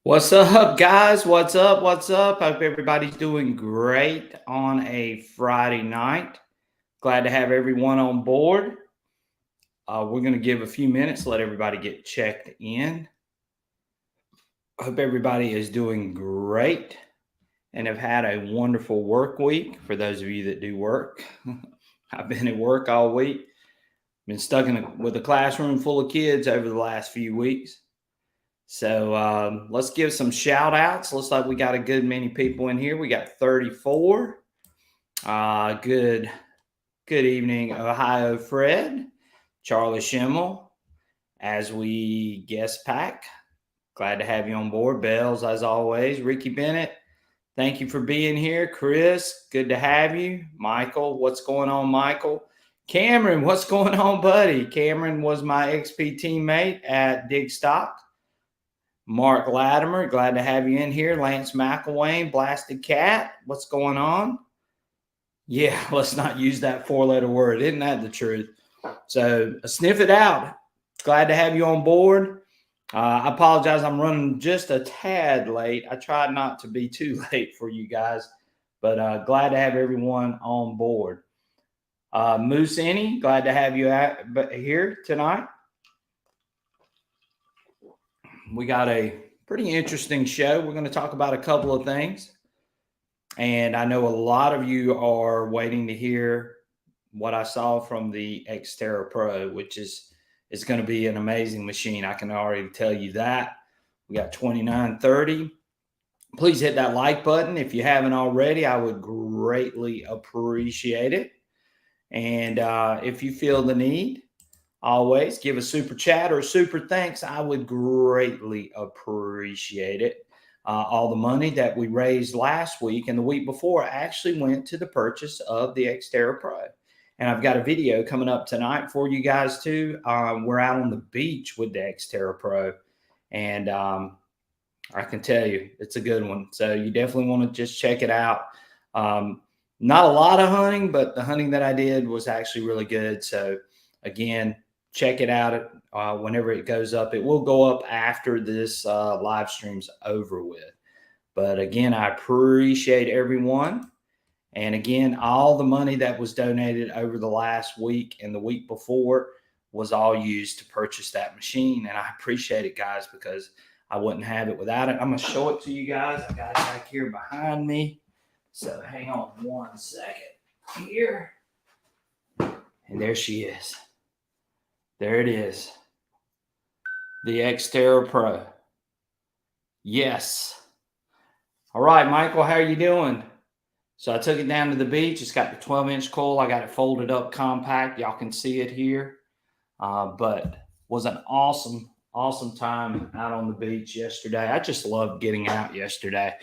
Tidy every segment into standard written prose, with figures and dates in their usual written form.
What's up, guys? What's up? What's up? Hope everybody's doing great on a Friday night. Glad to have everyone on board. We're going to give a few minutes, let everybody get checked in. Hope everybody is doing great and have had a wonderful work week. For those of you that do work, I've been at work all week. Been stuck with a classroom full of kids over the last few weeks. So let's give some shout outs. Looks like we got a good many people in here. We got 34. Good evening, Ohio Fred, Charlie Schimmel, as we guest pack. Glad to have you on board. Bells, as always. Ricky Bennett, thank you for being here. Chris, good to have you. Michael, what's going on, Michael? Cameron, what's going on, buddy? Cameron was my XP teammate at Dig Stock. Mark Latimer, glad to have you in here. Lance McElwain, Blasted Cat, what's going on? Yeah, let's not use that four-letter word. Isn't that the truth? So sniff it out. Glad to have you on board. I apologize. I'm running just a tad late. I tried not to be too late for you guys, but glad to have everyone on board. Moose Any, glad to have you here tonight. We got a pretty interesting show. We're going to talk about a couple of things. And I know a lot of you are waiting to hear what I saw from the X-Terra Pro, which is going to be an amazing machine. I can already tell you that. We got 2930. Please hit that like button. If you haven't already, I would greatly appreciate it. And if you feel the need, always give a super chat or a super thanks. I would greatly appreciate it. All the money that we raised last week and the week before actually went to the purchase of the X-Terra Pro. And I've got a video coming up tonight for you guys too. We're out on the beach with the X-Terra Pro. And I can tell you, it's a good one. So you definitely want to just check it out. Not a lot of hunting, but the hunting that I did was actually really good. So again, check it out whenever it goes up. It will go up after this live stream's over with. But again, I appreciate everyone. And again, all the money that was donated over the last week and the week before was all used to purchase that machine. And I appreciate it, guys, because I wouldn't have it without it. I'm going to show it to you guys. I got it back here behind me. So hang on 1 second here. And there she is. There it is. The X-Terra Pro. Yes. All right, Michael, how are you doing? So I took it down to the beach. It's got the 12-inch coil. I got it folded up compact. Y'all can see it here. But was an awesome time out on the beach yesterday. I just loved getting out yesterday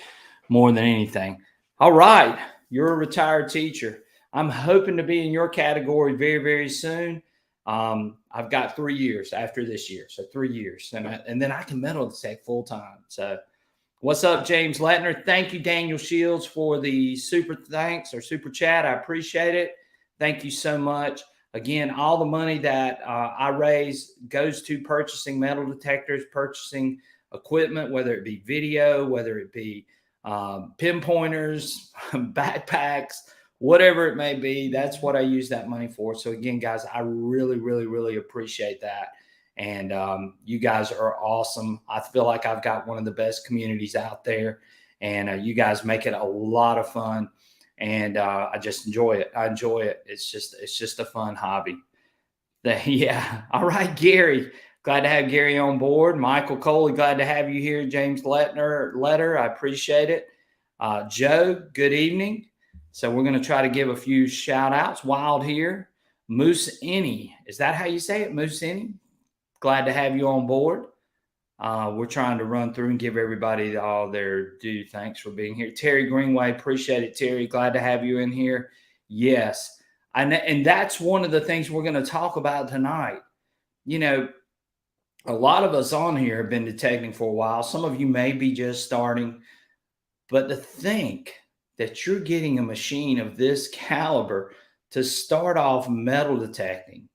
more than anything. All right, you're a retired teacher. I'm hoping to be in your category very, very soon. I've got 3 years after this year, so 3 years, and then I can metal detect full time. So, what's up, James Lettner? Thank you, Daniel Shields, for the super thanks or super chat. I appreciate it. Thank you so much. Again, all the money that I raise goes to purchasing metal detectors, purchasing equipment, whether it be video, whether it be pinpointers, backpacks, whatever it may be. That's what I use that money for. So again, guys, I really, really, really appreciate that. And you guys are awesome. I feel like I've got one of the best communities out there, and you guys make it a lot of fun. And I just enjoy it. I enjoy it. It's just a fun hobby. Yeah. All right, Gary. Glad to have Gary on board. Michael Coley, glad to have you here. James Letter, I appreciate it. Joe, good evening. So we're going to try to give a few shout outs. Wild here. Moose Any. Is that how you say it? Moose Any? Glad to have you on board. We're trying to run through and give everybody all their due. Thanks for being here. Terry Greenway, appreciate it, Terry. Glad to have you in here. Yes. And that's one of the things we're going to talk about tonight. You know, a lot of us on here have been detecting for a while. Some of you may be just starting. But to think that you're getting a machine of this caliber to start off metal detecting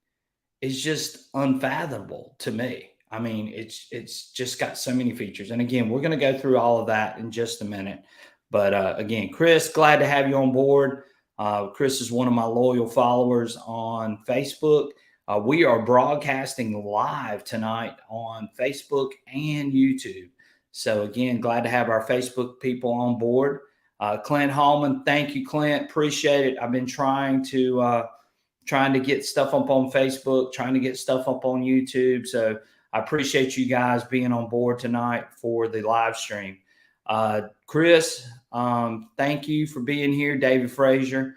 is just unfathomable to me. I mean, it's just got so many features. And again, we're going to go through all of that in just a minute. But again, Chris, glad to have you on board. Chris is one of my loyal followers on Facebook. We are broadcasting live tonight on Facebook and YouTube. So again, glad to have our Facebook people on board. Clint Hallman, thank you, Clint. Appreciate it. I've been trying to get stuff up on Facebook, trying to get stuff up on YouTube. So I appreciate you guys being on board tonight for the live stream. Chris, thank you for being here. David Frazier.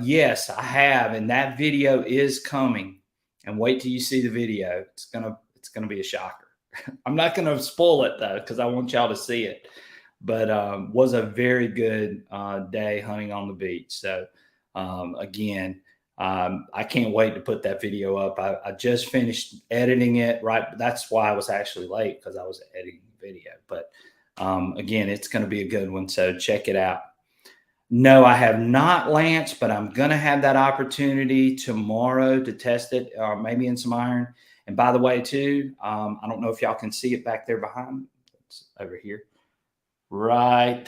Yes, I have, and that video is coming. And wait till you see the video. It's gonna be a shocker. I'm not gonna spoil it though, because I want y'all to see it. But was a very good day hunting on the beach. So again, I can't wait to put that video up. I just finished editing it. Right, that's why I was actually late, because I was editing the video. But again, it's going to be a good one. So check it out. No, I have not, Lance, but I'm going to have that opportunity tomorrow to test it, or maybe in some iron. And by the way, too, I don't know if y'all can see it back there behind. It's over here. Right.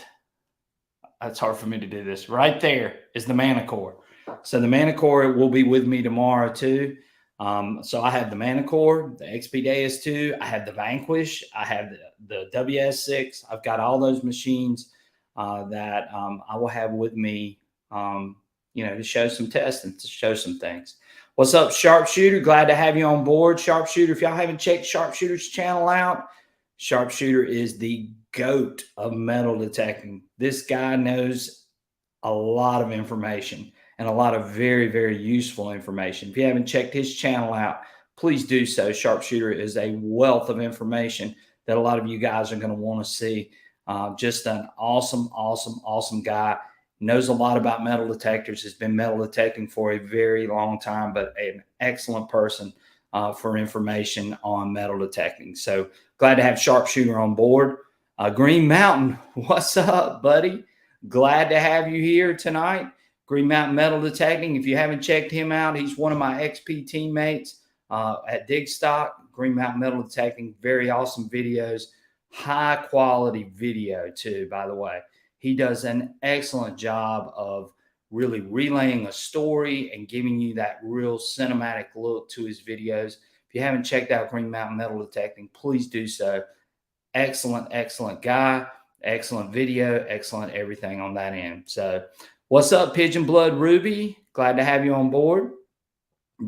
It's hard for me to do this. Right there is the Manicore. So the Manicore will be with me tomorrow, too. So I have the Manicore, the XP Deus 2. I have the Vanquish. I have the WS6. I've got all those machines that I will have with me, to show some tests and to show some things. What's up, Sharpshooter? Glad to have you on board. Sharpshooter, if y'all haven't checked Sharpshooter's channel out, Sharpshooter is the GOAT of metal detecting. This guy knows a lot of information and a lot of very, very useful information. If you haven't checked his channel out, please do so. Sharpshooter is a wealth of information that a lot of you guys are going to want to see. Just an awesome guy. Knows a lot about metal detectors, has been metal detecting for a very long time, but an excellent person for information on metal detecting. So glad to have Sharpshooter on board. Green Mountain, what's up, buddy? Glad to have you here tonight. Green Mountain Metal Detecting. If you haven't checked him out, he's one of my XP teammates at Digstock. Green Mountain Metal Detecting, very awesome videos. High quality video too, by the way. He does an excellent job of really relaying a story and giving you that real cinematic look to his videos. If you haven't checked out Green Mountain Metal Detecting, please do so. Excellent guy, excellent video, excellent everything on that end. So what's up, Pigeon Blood Ruby? Glad to have you on board.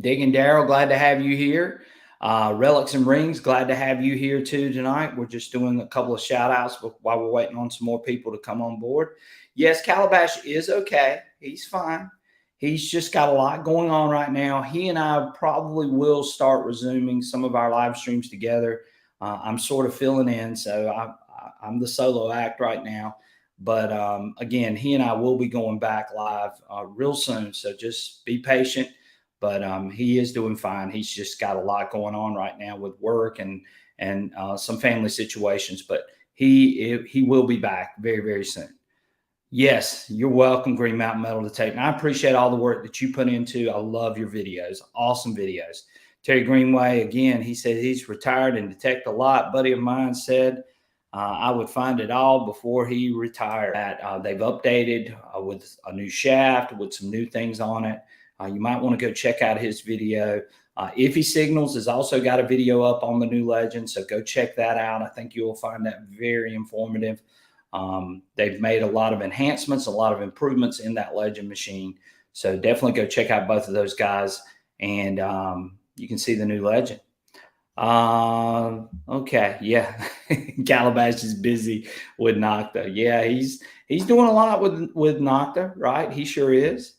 Digging Daryl, glad to have you here. Relics and Rings, glad to have you here too tonight. We're just doing a couple of shout outs while we're waiting on some more people to come on board. Yes, Calabash is okay. He's fine. He's just got a lot going on right now. He and I probably will start resuming some of our live streams together. I'm sort of filling in, so I'm the solo act right now. But again, he and I will be going back live real soon. So just be patient. But he is doing fine. He's just got a lot going on right now with work and some family situations. But he will be back very, very soon. Yes, you're welcome, Green Mountain Metal Detecting. I appreciate all the work that you put into. I love your videos. Awesome videos. Terry Greenway, again, he said he's retired and detect a lot. Buddy of mine said I would find it all before he retired. They've updated with a new shaft, with some new things on it. You might want to go check out his video. Iffy Signals has also got a video up on the new Legend, so go check that out. I think you'll find that very informative. They've made a lot of enhancements, a lot of improvements in that Legend machine. So definitely go check out both of those guys, and you can see the new Legend. Okay, yeah. Calabash is busy with Nocta. Yeah, he's doing a lot with Nocta, right? He sure is.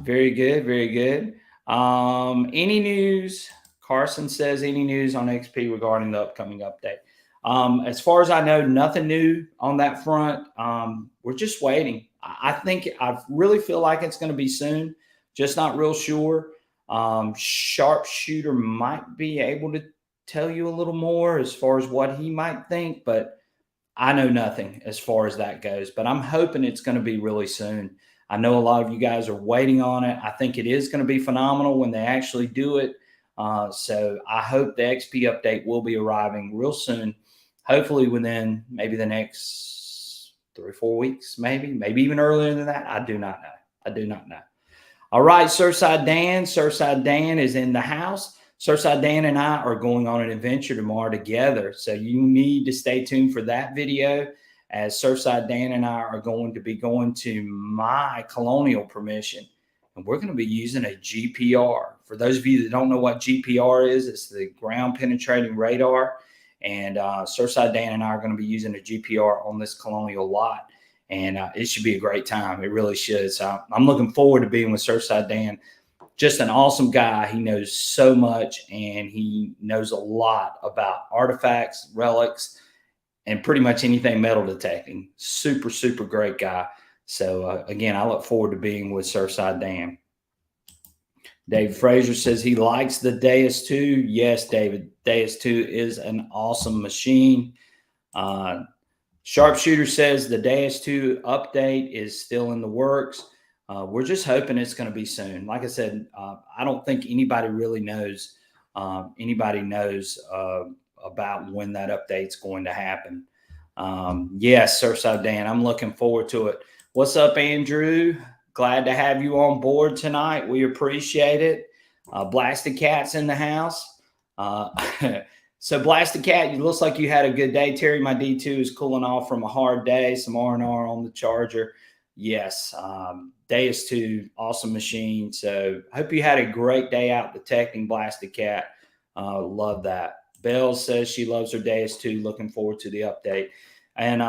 Very good, very good. Any news? Carson says any news on XP regarding the upcoming update? As far as I know, nothing new on that front. We're just waiting. I really feel like it's going to be soon, just not real sure. Sharpshooter might be able to tell you a little more as far as what he might think, but I know nothing as far as that goes. But I'm hoping it's going to be really soon. I know a lot of you guys are waiting on it. I think it is going to be phenomenal when they actually do it. So I hope the XP update will be arriving real soon, hopefully within maybe the next 3 or 4 weeks, maybe even earlier than that. I do not know. All right, Surfside Dan is in the house. Surfside Dan and I are going on an adventure tomorrow together. So you need to stay tuned for that video, as Surfside Dan and I are going to be going to my colonial permission, and we're going to be using a GPR. For those of you that don't know what GPR is, it's the ground penetrating radar. And Surfside Dan and I are going to be using a GPR on this colonial lot. And it should be a great time. It really should. So I'm looking forward to being with Surfside Dan. Just an awesome guy. He knows so much, and he knows a lot about artifacts, relics, and pretty much anything metal detecting. Super, super great guy. So again, I look forward to being with Surfside Dan. Dave Frazier says he likes the Deus II. Yes, David, Deus II is an awesome machine. Sharpshooter says the Deus II update is still in the works. We're just hoping it's going to be soon. Like I said, I don't think anybody really knows. Anybody knows about when that update's going to happen. Yes, Surfside Dan, I'm looking forward to it. What's up, Andrew? Glad to have you on board tonight. We appreciate it. Blasted Cat's in the house. So Blasted Cat, it looks like you had a good day. Terry, my D2 is cooling off from a hard day. Some R&R on the charger. Yes, Deus II, awesome machine. So hope you had a great day out detecting, Blasted Cat. Love that. Belle says she loves her Deus II. Looking forward to the update. And,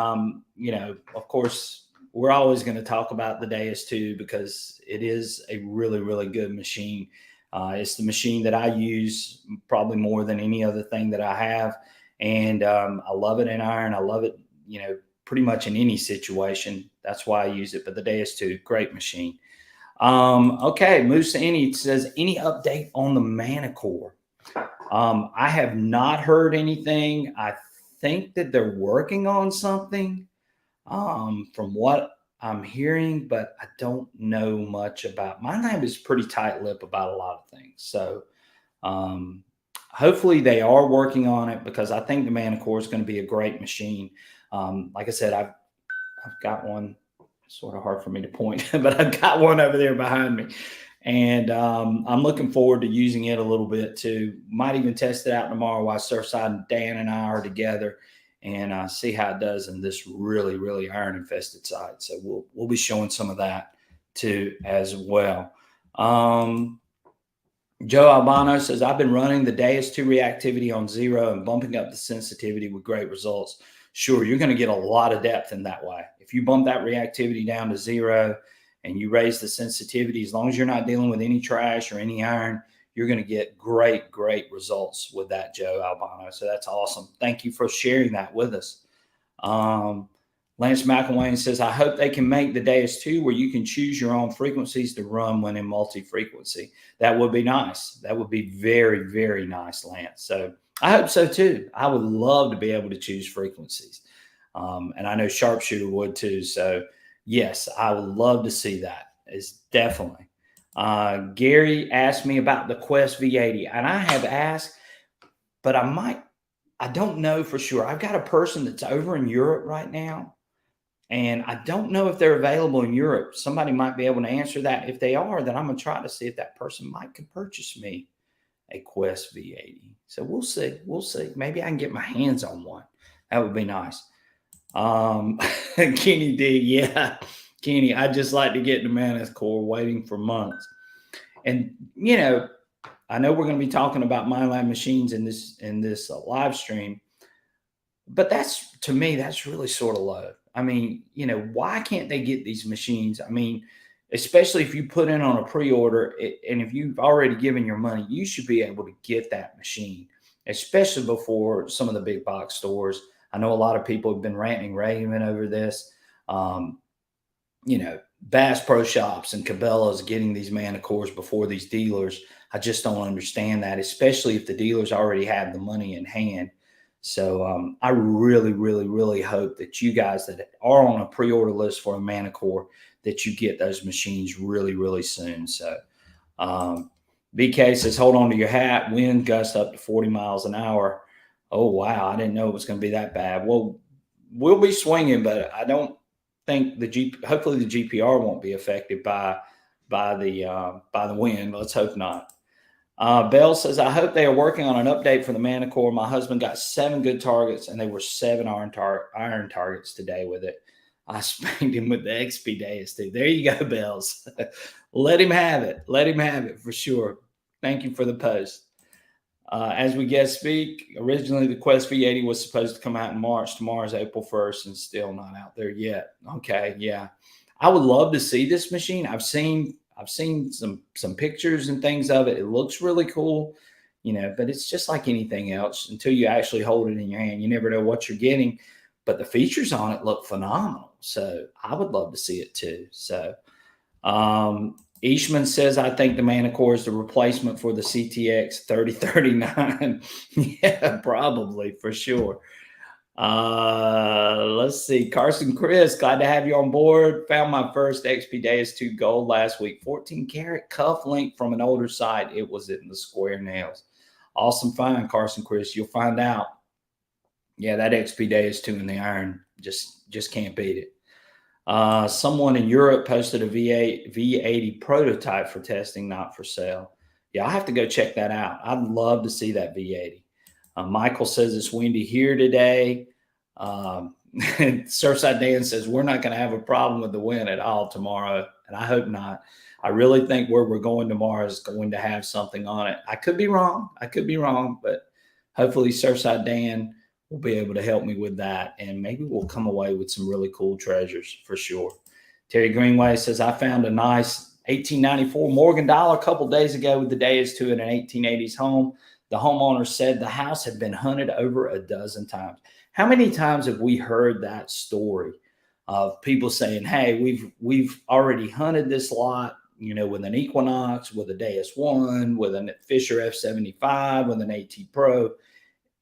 you know, of course, we're always going to talk about the Deus II because it is a really, really good machine. It's the machine that I use probably more than any other thing that I have. And I love it in iron. I love it, you know, pretty much in any situation. That's why I use it. But the Deus II, great machine. Okay, Moose Annie says, any update on the Manicore? I have not heard anything. I think that they're working on something from what I'm hearing, but I don't know much about. My lab is pretty tight-lipped about a lot of things. So hopefully they are working on it, because I think the Manicore is going to be a great machine. Like I said, I've got one. Sort of hard for me to point, but I've got one over there behind me. And I'm looking forward to using it a little bit too. Might even test it out tomorrow while Surfside Dan and I are together, and see how it does in this really, really iron infested site. So we'll be showing some of that too as well. Joe Albano says, I've been running the Deus II reactivity on 0 and bumping up the sensitivity with great results. Sure, you're going to get a lot of depth in that way. If you bump that reactivity down to 0 and you raise the sensitivity, as long as you're not dealing with any trash or any iron, you're going to get great, great results with that, Joe Albano. So that's awesome. Thank you for sharing that with us. Lance McElwain says, I hope they can make the Deus II where you can choose your own frequencies to run when in multi-frequency. That would be nice. That would be very, very nice, Lance. So I hope so too. I would love to be able to choose frequencies. And I know Sharpshooter would too. So yes, I would love to see that. It's definitely. Gary asked me about the Quest V80, and I have asked, but I don't know for sure. I've got a person that's over in Europe right now, and I don't know if they're available in Europe. Somebody might be able to answer that. If they are, then I'm going to try to see if that person could purchase me a Quest V80. So we'll see. We'll see. Maybe I can get my hands on one. That would be nice. Kenny D, yeah. Kenny, I just like to get the Manicore, waiting for months. And, you know, I know we're going to be talking about MyLab machines in this live stream, but to me, that's really sort of low. I mean, you know, why can't they get these machines? I mean, especially if you put in on a pre-order, and if you've already given your money, you should be able to get that machine, especially before some of the big box stores. I know a lot of people have been ranting, raving over this. You know, Bass Pro Shops and Cabela's getting these Manicores before these dealers. I just don't understand that, especially if the dealers already have the money in hand. So I really, really, really hope that you guys that are on a pre-order list for a Manicore, that you get those machines really, really soon. So BK says, hold on to your hat. Wind gust up to 40 miles an hour. Oh, wow. I didn't know it was going to be that bad. Well, we'll be swinging, but I don't think hopefully the GPR won't be affected by the wind. Let's hope not. Bell says, I hope they are working on an update for the Manicore. My husband got 7 good targets, and they were 7 iron targets today with it. I spanked him with the XP Deus too. There you go, Bells. Let him have it. Let him have it for sure. Thank you for the post. As we guest speak, originally the Quest V80 was supposed to come out in March. Tomorrow's April 1st and still not out there yet. Okay, yeah. I would love to see this machine. I've seen some pictures and things of it. It looks really cool, but it's just like anything else. Until you actually hold it in your hand, you never know what you're getting. But the features on it look phenomenal. So I would love to see it too. So Eastman says, I think the Manicore is the replacement for the CTX 3039. Yeah, probably, for sure. Let's see. Carson Chris, glad to have you on board. Found my first XP Deus 2 Gold last week. 14 karat cuff link from an older site. It was in the square nails. Awesome find, Carson Chris. You'll find out. Yeah, that XP Deus 2 in the iron just can't beat it. Someone in Europe posted a V80 prototype for testing, not for sale. Yeah, I'll have to go check that out. I'd love to see that V80. Michael says it's windy here today. Surfside Dan says we're not going to have a problem with the wind at all tomorrow, and I hope not. I really think where we're going tomorrow is going to have something on it. I could be wrong, but hopefully Surfside Dan will be able to help me with that, and maybe we'll come away with some really cool treasures for sure. Terry Greenway says, I found a nice 1894 Morgan Dollar a couple days ago with the Deus 2 in an 1880s home. The homeowner said the house had been hunted over a dozen times. How many times have we heard that story of people saying, hey, we've already hunted this lot, with an Equinox, with a Deus 1, with a Fisher F75, with an AT Pro,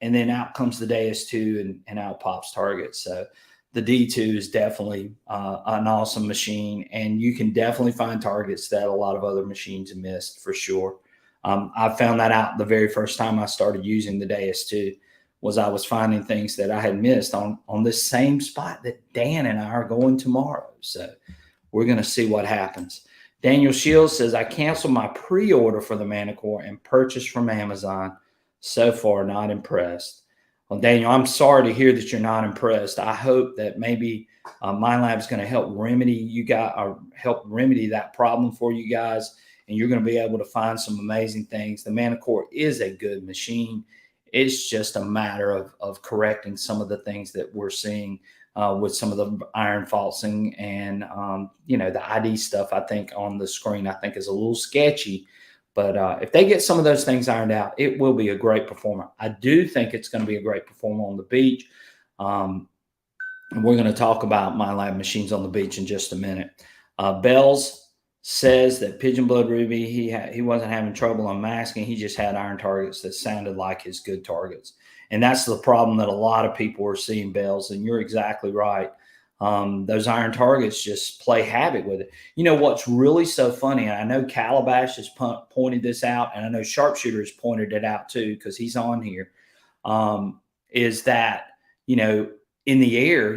and then out comes the Deus 2 and out pops targets. So the D2 is definitely an awesome machine, and you can definitely find targets that a lot of other machines have missed for sure. I found that out the very first time I started using the Deus 2 was I was finding things that I had missed on this same spot that Dan and I are going tomorrow. So we're going to see what happens. Daniel Shields says, I canceled my pre-order for the Manicore and purchased from Amazon. So far, not impressed. Well, Daniel, I'm sorry to hear that you're not impressed. I hope that maybe MindLab is going to help remedy that problem for you guys, and you're going to be able to find some amazing things. The Manicore is a good machine. It's just a matter of correcting some of the things that we're seeing with some of the iron falsing and the ID stuff. I think on the screen, I think is a little sketchy. But if they get some of those things ironed out, it will be a great performer. I do think it's going to be a great performer on the beach. And we're going to talk about MindLab machines on the beach in just a minute. Bells says that Pigeon Blood Ruby, he wasn't having trouble unmasking. He just had iron targets that sounded like his good targets. And that's the problem that a lot of people are seeing, Bells. And you're exactly right. Those iron targets just play havoc with it. What's really so funny, and I know Calabash has pointed this out, and I know Sharpshooter has pointed it out too, because he's on here, is that, in the air,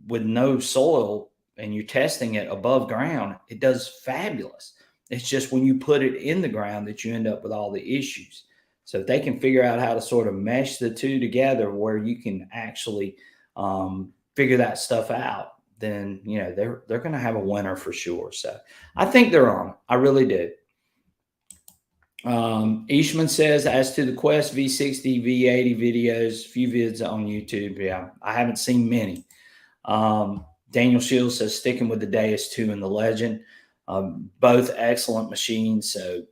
with no soil and you're testing it above ground, it does fabulous. It's just when you put it in the ground that you end up with all the issues. So if they can figure out how to sort of mesh the two together where you can actually figure that stuff out, then they're going to have a winner for sure. So I think they're on. I really do. Eastman says, as to the Quest V60 V80 videos, few vids on YouTube. Yeah, I haven't seen many. Daniel Shields says, sticking with the Deus 2 and the Legend, both excellent machines. So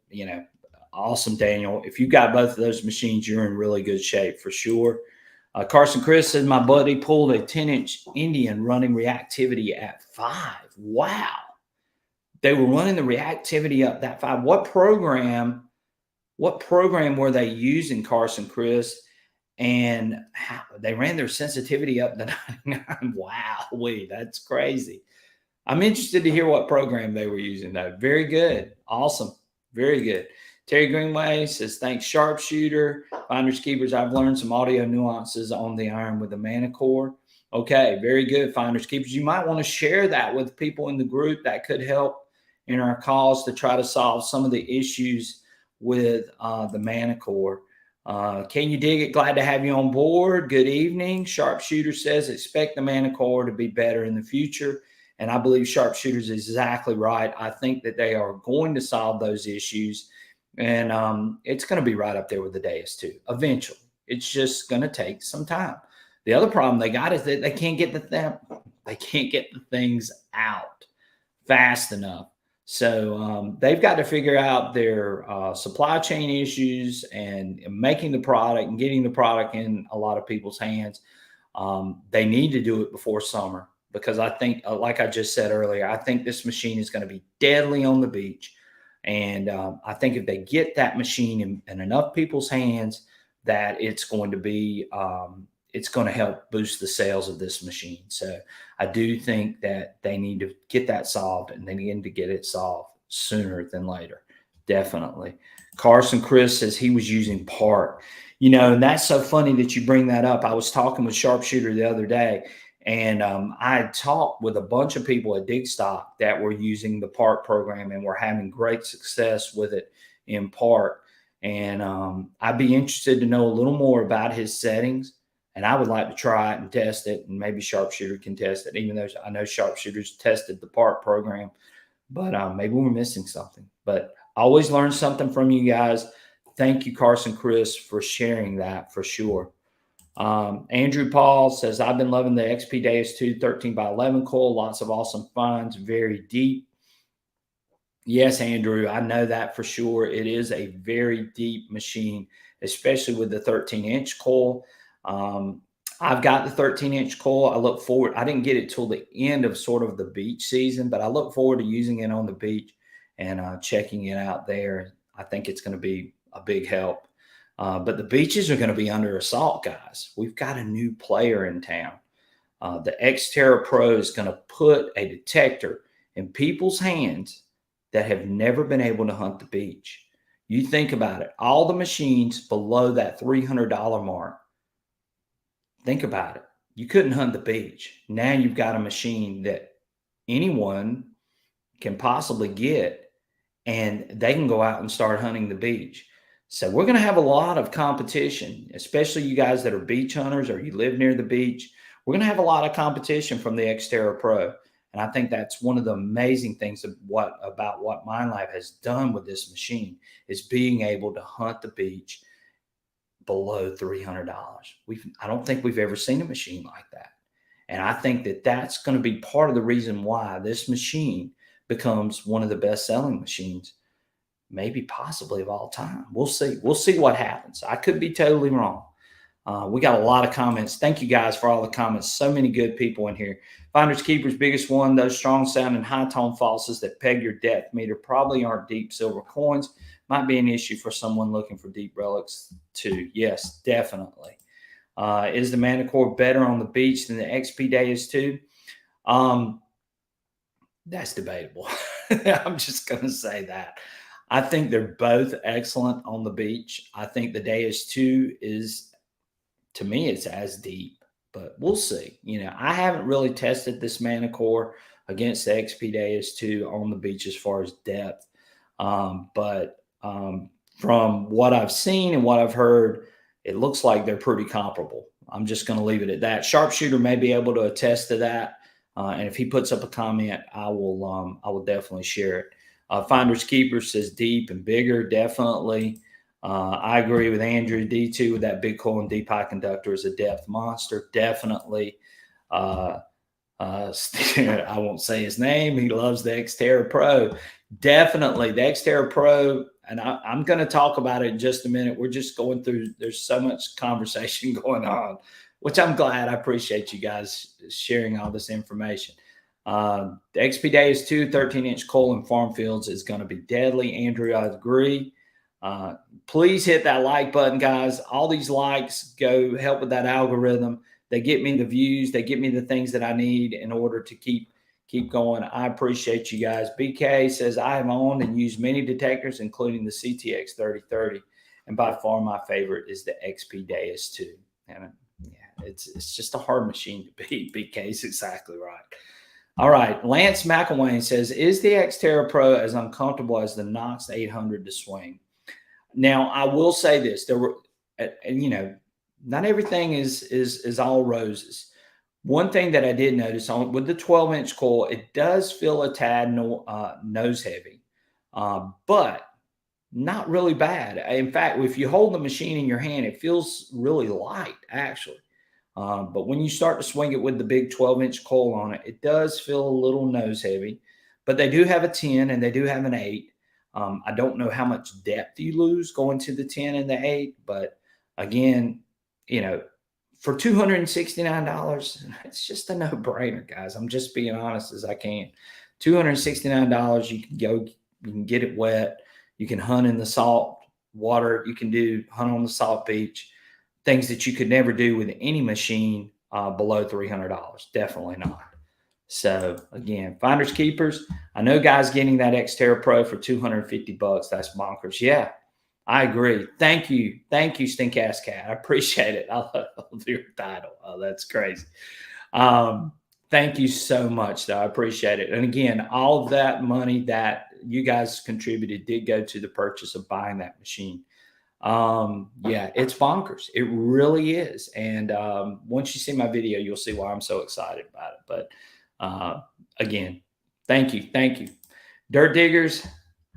awesome, Daniel. If you got both of those machines, you're in really good shape for sure. Carson Chris says, my buddy pulled a 10-inch Indian running reactivity at 5. Wow. They were running the reactivity up that 5. What program were they using, Carson Chris? And how they ran their sensitivity up to 99. Wow, that's crazy. I'm interested to hear what program they were using, though. Very good. Awesome. Very good. Terry Greenway says, thanks, Sharpshooter. Finders Keepers, I've learned some audio nuances on the iron with the Manicore. Okay, very good, Finders Keepers. You might want to share that with people in the group. That could help in our cause to try to solve some of the issues with the Manicore. Can you dig it? Glad to have you on board. Good evening. Sharpshooter says, expect the Manicore to be better in the future. And I believe Sharpshooter's is exactly right. I think that they are going to solve those issues. And it's going to be right up there with the Deus II eventually. It's just going to take some time. The other problem they got is that they can't get the things out fast enough. So they've got to figure out their supply chain issues and making the product and getting the product in a lot of people's hands. They need to do it before summer because I think, like I just said earlier, I think this machine is going to be deadly on the beach. And I think if they get that machine in enough people's hands, that it's going to help boost the sales of this machine. So I do think that they need to get that solved, and they need to get it solved sooner than later. Definitely. Carson Chris says he was using part. And that's so funny that you bring that up. I was talking with Sharpshooter the other day, and I had talked with a bunch of people at Digstock that were using the part program and were having great success with it in part. And I'd be interested to know a little more about his settings. And I would like to try it and test it, and maybe Sharpshooter can test it, even though I know Sharpshooter's tested the part program. But maybe we're missing something. But I always learn something from you guys. Thank you, Carson Chris, for sharing that for sure. Andrew Paul says, I've been loving the XP Deus II 13x11 coil. Lots of awesome finds, very deep. Yes, Andrew, I know that for sure. It is a very deep machine, especially with the 13-inch coil. I've got the 13-inch coil. I look forward. I didn't get it till the end of sort of the beach season, but I look forward to using it on the beach and checking it out there. I think it's going to be a big help. But the beaches are going to be under assault, guys. We've got a new player in town. The X-Terra Pro is going to put a detector in people's hands that have never been able to hunt the beach. You think about it. All the machines below that $300 mark, think about it. You couldn't hunt the beach. Now you've got a machine that anyone can possibly get, and they can go out and start hunting the beach. So we're going to have a lot of competition, especially you guys that are beach hunters or you live near the beach. We're going to have a lot of competition from the X-Terra Pro. And I think that's one of the amazing things about what MineLab has done with this machine is being able to hunt the beach below $300. I don't think we've ever seen a machine like that. And I think that that's going to be part of the reason why this machine becomes one of the best-selling machines, maybe possibly of all time. We'll see. We'll see what happens. I could be totally wrong. We got a lot of comments. Thank you guys for all the comments. So many good people in here. Finders Keepers, biggest one, those strong sounding high tone falses that peg your depth meter probably aren't deep silver coins. Might be an issue for someone looking for deep relics too. Yes, definitely. Is the Manicore better on the beach than the XP Deus II? That's debatable. I'm just going to say that. I think they're both excellent on the beach. I think the Deus II is, to me, it's as deep, but we'll see. I haven't really tested this Manicore against the XP Deus II on the beach as far as depth. But from what I've seen and what I've heard, it looks like they're pretty comparable. I'm just going to leave it at that. Sharpshooter may be able to attest to that. And if he puts up a comment, I will definitely share it. Finders Keepers says deep and bigger. Definitely. I agree with Andrew D2 with that big coil and deep high conductor is a depth monster. Definitely. I won't say his name. He loves the X-Terra Pro. Definitely the X-Terra Pro. And I'm going to talk about it in just a minute. We're just going through, there's so much conversation going on, which I'm glad. I appreciate you guys sharing all this information. The XP Deus II 13-inch coil in farm fields is going to be deadly. Andrew, I agree. Please hit that like button, guys. All these likes go help with that algorithm. They get me the views. They get me the things that I need in order to keep Keep going. I appreciate you guys. BK says, I have owned and used many detectors, including the CTX 3030. And by far my favorite is the XP Deus 2. And yeah, it's just a hard machine to beat. BK is exactly right. All right. Lance McElwain says, is the X-Terra Pro as uncomfortable as the Knox 800 to swing? Now, I will say this. There were, and you know, not everything is all roses. One thing that I did notice on with the 12-inch coil, it does feel a tad nose heavy, but not really bad. In fact, if you hold the machine in your hand, it feels really light, actually. But when you start to swing it with the big 12-inch coil on it, it does feel a little nose heavy. But they do have a 10 and they do have an 8. I don't know how much depth you lose going to the 10 and the 8, but again, you know, for $269, it's just a no-brainer, guys. I'm just being honest as I can. $269, you can go, you can get it wet, you can hunt in the salt water, you can hunt on the salt beach, things that you could never do with any machine below $300. Definitely not. So again, finders keepers. I know guys getting that X-Terra Pro for $250. That's bonkers. Yeah, I agree. Thank you, Stink-Ass Cat. I appreciate it. I love your title. Oh, that's crazy. Thank you so much, though. I appreciate it. And again, all of that money that you guys contributed did go to the purchase of buying that machine. Yeah, it's bonkers. It really is. And once you see my video, you'll see why I'm so excited about it. But again, thank you. Dirt Diggers,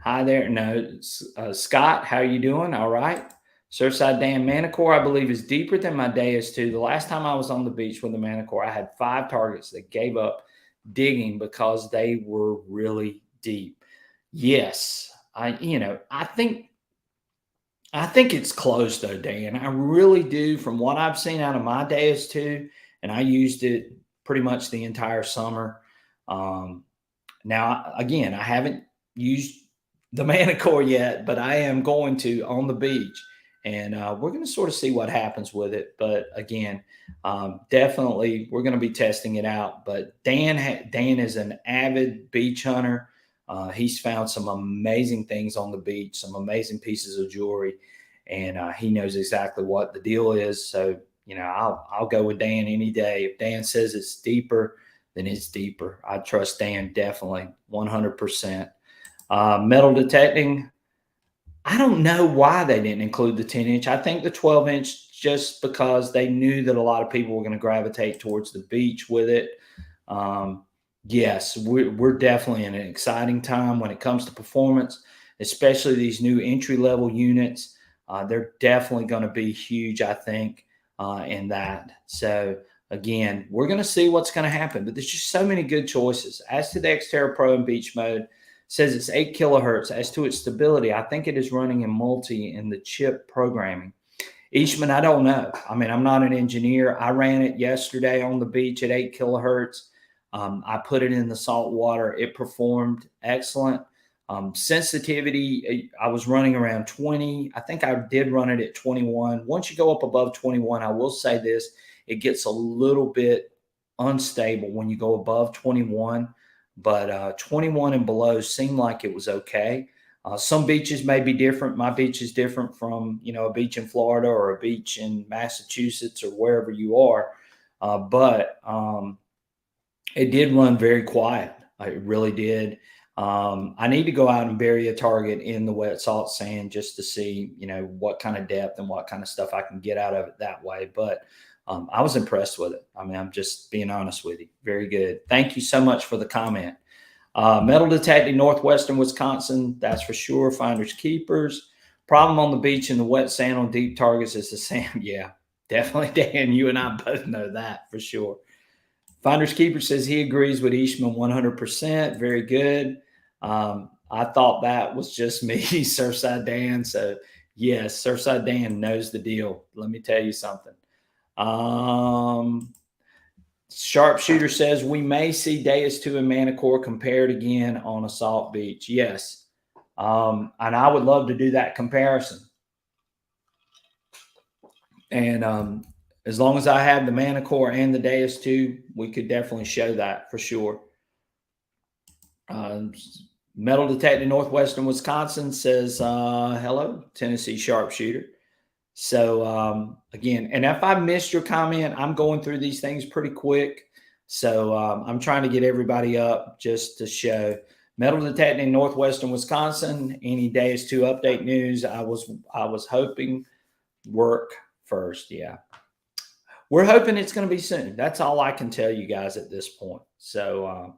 hi there. No, Scott, how are you doing? All right. Surfside Dan, Manicore, I believe, is deeper than my Deus 2. The last time I was on the beach with the Manicore, I had 5 targets that gave up digging because they were really deep. Yes, I think it's close though, Dan. I really do. From what I've seen out of my Deus 2, and I used it pretty much the entire summer. Now, again, I haven't used the Manicore yet, but I am going to on the beach, and we're going to sort of see what happens with it. But again, definitely we're going to be testing it out. But Dan is an avid beach hunter. He's found some amazing things on the beach, some amazing pieces of jewelry, and he knows exactly what the deal is. So, you know, I'll go with Dan any day. If Dan says it's deeper, then it's deeper. I trust Dan definitely 100%. Metal detecting, I don't know why they didn't include the 10-inch. I think the 12-inch just because they knew that a lot of people were going to gravitate towards the beach with it. Yes, we're definitely in an exciting time when it comes to performance, especially these new entry-level units. They're definitely going to be huge, I think, in that. So, again, we're going to see what's going to happen, but there's just so many good choices. As to the X-Terra Pro in beach mode, says it's 8 kilohertz. As to its stability, I think it is running in multi in the chip programming. Eastman, I don't know. I mean, I'm not an engineer. I ran it yesterday on the beach at 8 kilohertz. I put it in the salt water. It performed excellent. Sensitivity, I was running around 20. I think I did run it at 21. Once you go up above 21, I will say this, it gets a little bit unstable when you go above 21. But 21 and below seemed like it was okay. Some beaches may be different. My beach is different from, you know, a beach in Florida or a beach in Massachusetts or wherever you are. But it did run very quiet. It really did. I need to go out and bury a target in the wet salt sand just to see, you know, what kind of depth and what kind of stuff I can get out of it that way. But I was impressed with it. I mean, I'm just being honest with you. Very good. Thank you so much for the comment. Metal detecting Northwestern Wisconsin, that's for sure. Finders keepers. Problem on the beach in the wet sand on deep targets is the sand. Yeah, definitely, Dan. You and I both know that for sure. Finders keeper says he agrees with Eastman 100%. Very good. I thought that was just me, Surfside Dan. So yes, Surfside Dan knows the deal. Let me tell you something. Sharpshooter says we may see Deus 2 and Manicore compared again on Assault Beach. Yes. And I would love to do that comparison. And as long as I have the Manicore and the Deus 2, we could definitely show that for sure. Metal Detector Northwestern Wisconsin says, hello, Tennessee sharpshooter. So again, and if I missed your comment, I'm going through these things pretty quick. So I'm trying to get everybody up just to show Metal Detecting Northwestern Wisconsin. Any Deus II update news? I was hoping work first. Yeah, we're hoping it's going to be soon. That's all I can tell you guys at this point. So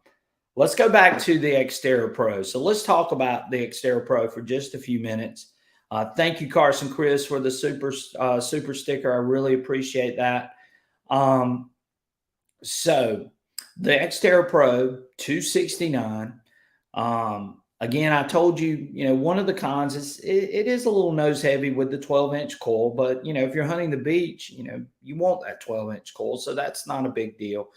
let's go back to the X-Terra Pro. So let's talk about the X-Terra Pro for just a few minutes. Thank you, Carson Chris, for the super sticker. I really appreciate that. So the X-Terra Pro 269. Again, I told you, one of the cons is it is a little nose heavy with the 12-inch coil, but if you're hunting the beach, you want that 12-inch coil, so that's not a big deal.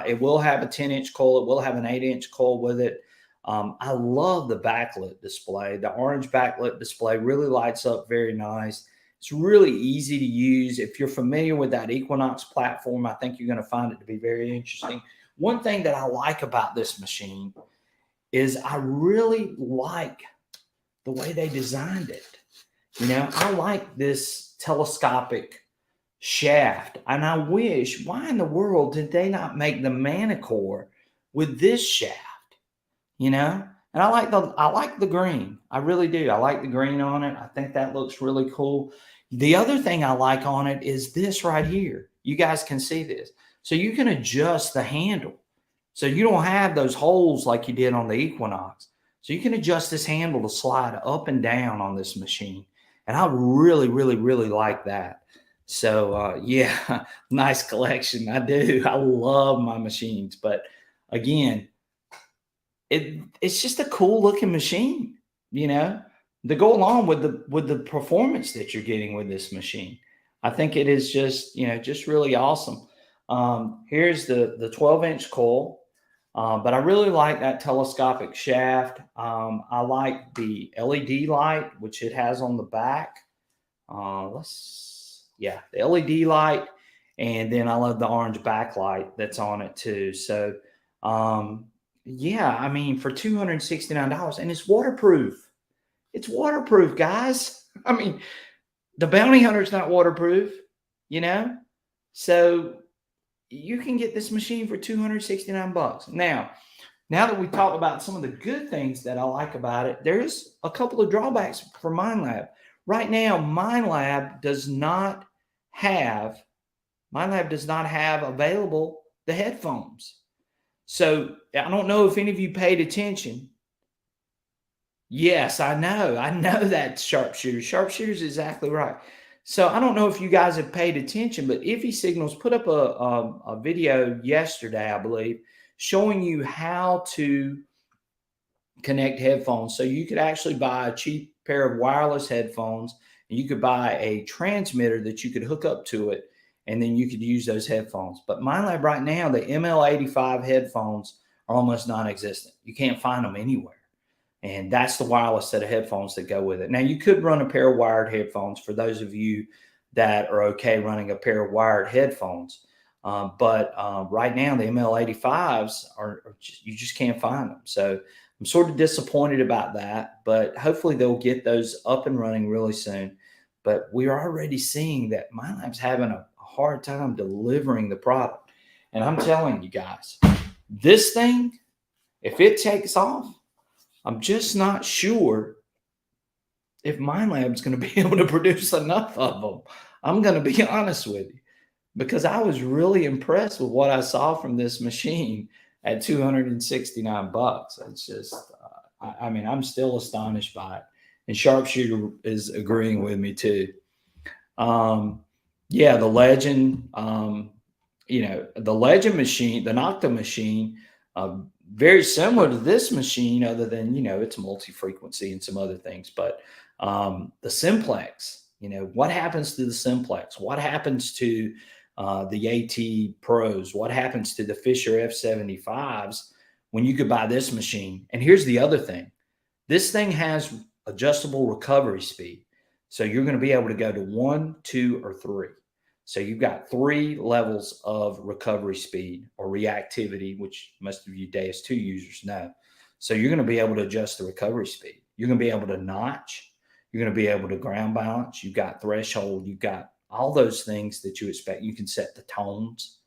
It will have a 10-inch coil. It will have an 8-inch coil with it. I love the backlit display. The orange backlit display really lights up very nice. It's really easy to use. If you're familiar with that Equinox platform, I think you're going to find it to be very interesting. One thing that I like about this machine is I really like the way they designed it. I like this telescopic shaft, and I wish, why in the world did they not make the Manicore with this shaft? And I like the green. I really do. I like the green on it. I think that looks really cool. The other thing I like on it is this right here. You guys can see this. So you can adjust the handle. So you don't have those holes like you did on the Equinox. So you can adjust this handle to slide up and down on this machine. And I really, really, really like that. So yeah, nice collection. I do. I love my machines. But again, it's just a cool looking machine, to go along with the performance that you're getting with this machine. I think it is just, just really awesome. Here's the 12-inch coil. But I really like that telescopic shaft. I like the LED light, which it has on the back. The LED light. And then I love the orange backlight that's on it too. So, yeah, I mean, for $269, and it's waterproof. It's waterproof, guys. I mean, the Bounty Hunter's not waterproof, So you can get this machine for $269. Now that we talked about some of the good things that I like about it, there's a couple of drawbacks for MindLab. Right now, MindLab does not have available the headphones. So I don't know if any of you paid attention. Yes, I know that Sharpshooters. Sharpshooters is exactly right. So I don't know if you guys have paid attention, but Iffy Signals put up a video yesterday, I believe, showing you how to connect headphones. So you could actually buy a cheap pair of wireless headphones, and you could buy a transmitter that you could hook up to it, and then you could use those headphones. But MindLab right now, the ML85 headphones are almost non-existent. You can't find them anywhere. And that's the wireless set of headphones that go with it. Now, you could run a pair of wired headphones for those of you that are okay running a pair of wired headphones. But right now, the ML85s you just can't find them. So I'm sort of disappointed about that, but hopefully they'll get those up and running really soon. But we're already seeing that MindLab's having a hard time delivering the product. And I'm telling you guys, this thing, if it takes off, I'm just not sure if MindLab's going to be able to produce enough of them. I'm going to be honest with you, because I was really impressed with what I saw from this machine at $269. It's just, I mean, I'm still astonished by it. And Sharpshooter is agreeing with me too. Yeah, the Legend, the Legend machine, the Nocta machine, very similar to this machine, other than, it's multi-frequency and some other things. But the Simplex, what happens to the Simplex? What happens to the AT Pros? What happens to the Fisher F75s when you could buy this machine? And here's the other thing. This thing has adjustable recovery speed. So you're going to be able to go to 1, 2, or 3. So you've got 3 levels of recovery speed or reactivity, which most of you Deus II users know. So you're going to be able to adjust the recovery speed. You're going to be able to notch. You're going to be able to ground balance. You've got threshold. You've got all those things that you expect. You can set the tones.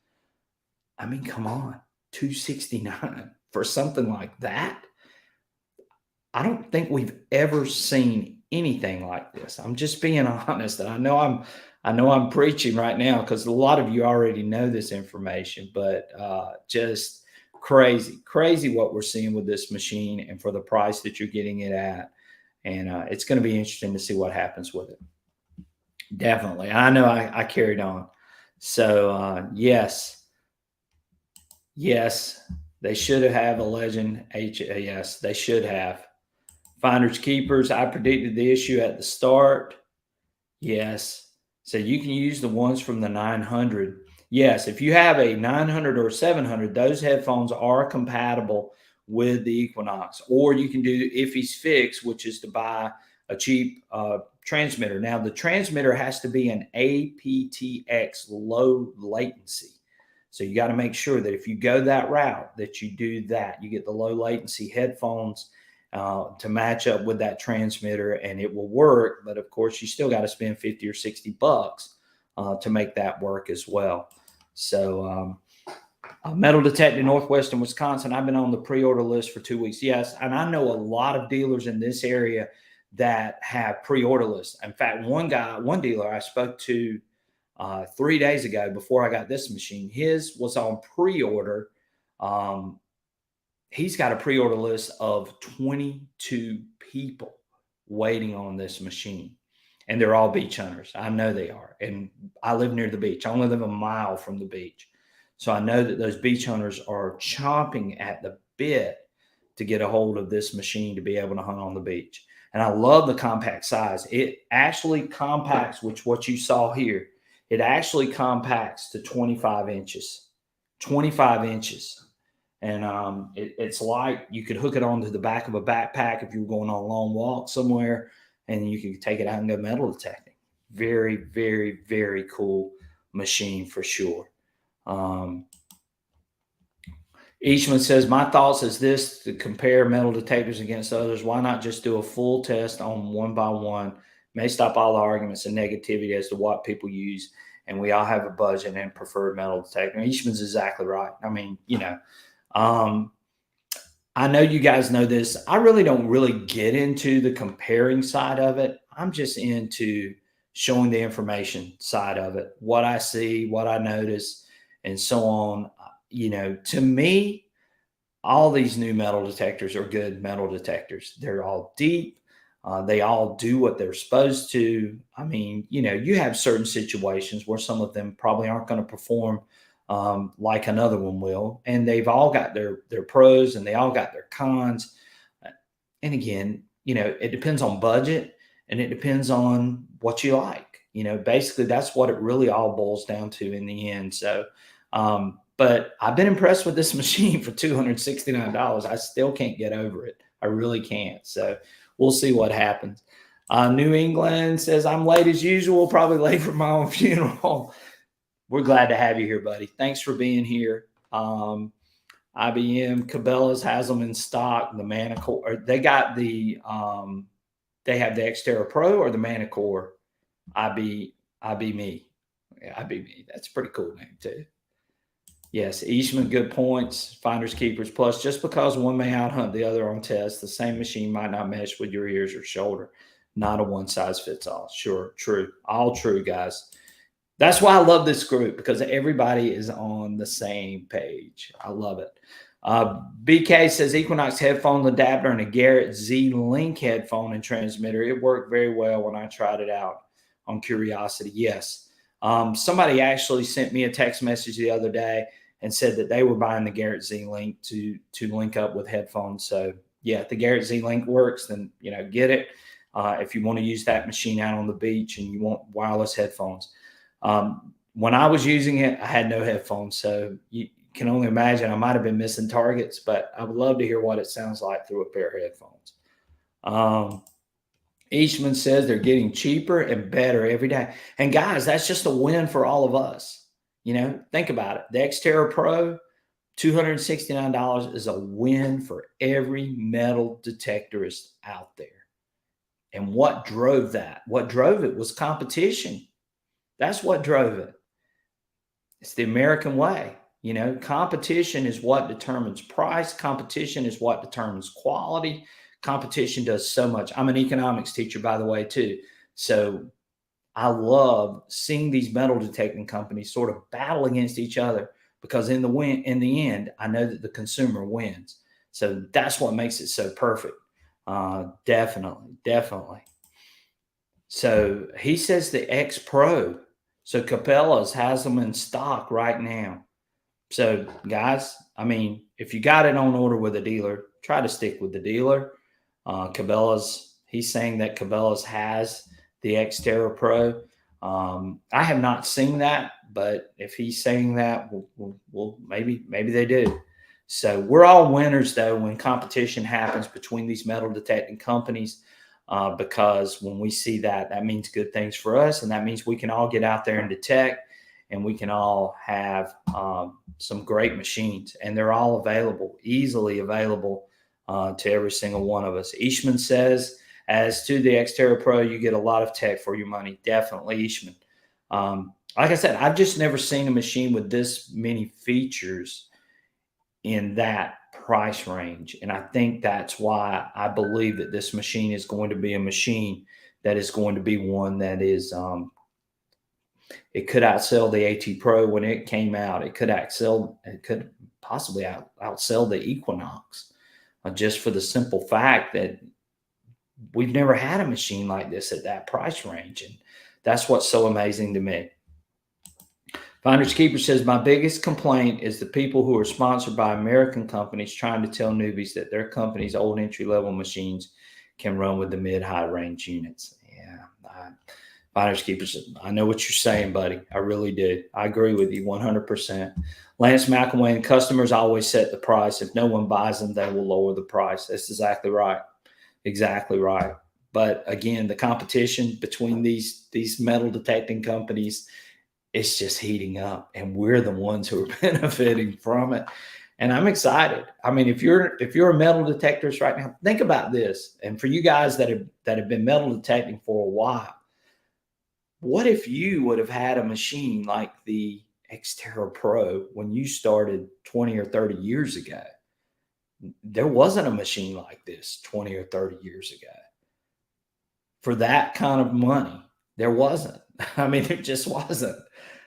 I mean, come on, $269 for something like that. I don't think we've ever seen anything like this. I'm just being honest. And I know I'm preaching right now because a lot of you already know this information, but just crazy what we're seeing with this machine and for the price that you're getting it at. And it's going to be interesting to see what happens with it. Definitely. I know I carried on. So yes, they should have a Legend HAS. They should have. Finders keepers. I predicted the issue at the start. Yes. So you can use the ones from the 900. Yes. If you have a 900 or 700, those headphones are compatible with the Equinox. Or you can do Iffy's Fix, which is to buy a cheap transmitter. Now, the transmitter has to be an aptX low latency. So you got to make sure that if you go that route, that you do that. You get the low latency headphones to match up with that transmitter, and it will work. But of course, you still got to spend $50 or $60 to make that work as well. So Metal Detector, Northwestern Wisconsin. I've been on the pre-order list for 2 weeks. Yes, and I know a lot of dealers in this area that have pre-order lists. In fact, one dealer I spoke to 3 days ago before I got this machine, his was on pre-order. He's got a pre-order list of 22 people waiting on this machine. And they're all beach hunters. I know they are. And I live near the beach. I only live a mile from the beach. So I know that those beach hunters are chomping at the bit to get a hold of this machine to be able to hunt on the beach. And I love the compact size. It actually compacts, which what you saw here, it actually compacts to 25 inches. 25 inches. And it's like you could hook it onto the back of a backpack if you were going on a long walk somewhere, and you could take it out and go metal detecting. Very, very, very cool machine for sure. Eastman says, my thoughts is this: to compare metal detectors against others. Why not just do a full test on one by one? May stop all the arguments and negativity as to what people use. And we all have a budget and preferred metal detector. Eastman's exactly right. I mean, I know you guys know this. I really don't get into the comparing side of it. I'm just into showing the information side of it, what I see, what I notice, and so on. To me, all these new metal detectors are good metal detectors. They're all deep. They all do what they're supposed to. I mean, you have certain situations where some of them probably aren't going to perform like another one will. And they've all got their pros and they all got their cons. And again, it depends on budget and it depends on what you like. Basically that's what it really all boils down to in the end. So, but I've been impressed with this machine for $269. I still can't get over it. I really can't. So we'll see what happens. New England says, I'm late as usual, probably late for my own funeral. We're glad to have you here, buddy. Thanks for being here. IBM, Cabela's has them in stock. The Manicore, they got they have the X-Terra Pro or the Manicore. IBM. Yeah, IBM. That's a pretty cool name too. Yes, Eastman, good points. Finders, keepers. Plus, just because one may outhunt the other on test, the same machine might not mesh with your ears or shoulder. Not a one size fits all. Sure, true. All true, guys. That's why I love this group, because everybody is on the same page. I love it. BK says Equinox headphone adapter and a Garrett Z-Link headphone and transmitter. It worked very well when I tried it out on Curiosity. Yes. Somebody actually sent me a text message the other day and said that they were buying the Garrett Z-Link to link up with headphones. So yeah, if the Garrett Z-Link works, then get it. If you want to use that machine out on the beach and you want wireless headphones. When I was using it, I had no headphones, so you can only imagine I might have been missing targets, but I would love to hear what it sounds like through a pair of headphones. Eastman says they're getting cheaper and better every day. And guys, that's just a win for all of us. Think about it. The X-Terra Pro, $269 is a win for every metal detectorist out there. And what drove that? What drove it was competition. That's what drove it. It's the American way. You know, competition is what determines price. Competition is what determines quality. Competition does so much. I'm an economics teacher, by the way, too. So I love seeing these metal detecting companies sort of battle against each other, because in the end, I know that the consumer wins. So that's what makes it so perfect. Definitely. So he says the X Pro. So Cabela's has them in stock right now. So guys, I mean, if you got it on order with a dealer, try to stick with the dealer. Cabela's, he's saying that Cabela's has the X-Terra Pro. I have not seen that, but if he's saying that, we'll maybe they do. So we're all winners though when competition happens between these metal detecting companies, because when we see that, that means good things for us, and that means we can all get out there and detect, and we can all have some great machines, and they're all available, easily available to every single one of us. Ishman says, as to the X-Terra Pro, you get a lot of tech for your money. Definitely, Ishman. Like I said, I've just never seen a machine with this many features in that price range. And I think that's why I believe that this machine is going to be a machine that is going to be one that is, it could outsell the AT Pro when it came out. It could possibly outsell the Equinox, just for the simple fact that we've never had a machine like this at that price range. And that's what's so amazing to me. Finders Keeper says, my biggest complaint is the people who are sponsored by American companies trying to tell newbies that their company's old entry-level machines can run with the mid-high range units. Yeah, Finders Keepers, I know what you're saying, buddy. I really do. I agree with you 100%. Lance McElwain, customers always set the price. If no one buys them, they will lower the price. That's exactly right. Exactly right. But again, the competition between these metal detecting companies, it's just heating up, and we're the ones who are benefiting from it. And I'm excited. I mean, if you're a metal detectorist right now, think about this. And for you guys that have been metal detecting for a while, what if you would have had a machine like the X-Terra Pro when you started 20 or 30 years ago? There wasn't a machine like this 20 or 30 years ago. For that kind of money, there wasn't. I mean, it just wasn't.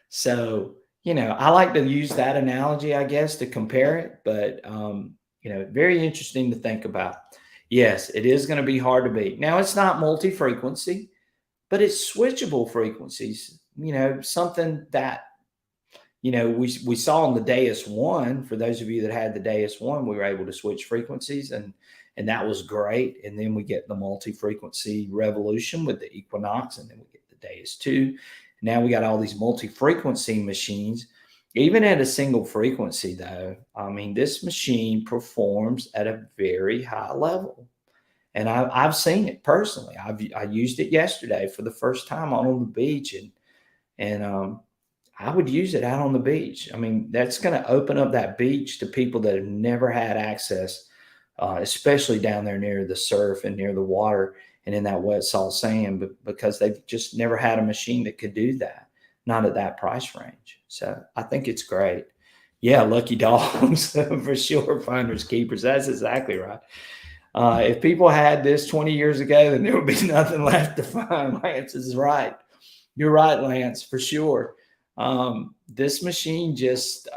So, you know, I like to use that analogy, I guess, to compare it. But, you know, very interesting to think about. Yes, it is going to be hard to beat. Now, it's not multi-frequency, but it's switchable frequencies. You know, something that, you know, we saw on the Deus I. For those of you that had the Deus I, we were able to switch frequencies, and that was great. And then we get the multi-frequency revolution with the Equinox, and then we get the Deus II. Now we got all these multi-frequency machines. Even at a single frequency, though, I mean, this machine performs at a very high level. And I've seen it personally. I used it yesterday for the first time on the beach, and I would use it out on the beach. I mean, that's going to open up that beach to people that have never had access, especially down there near the surf and near the water and in that wet salt sand, because they've just never had a machine that could do that, not at that price range. So I think it's great. Yeah, lucky dogs for sure. Finders keepers. That's exactly right. If people had this 20 years ago, then there would be nothing left to find. Lance is right. You're right, Lance, for sure. This machine just,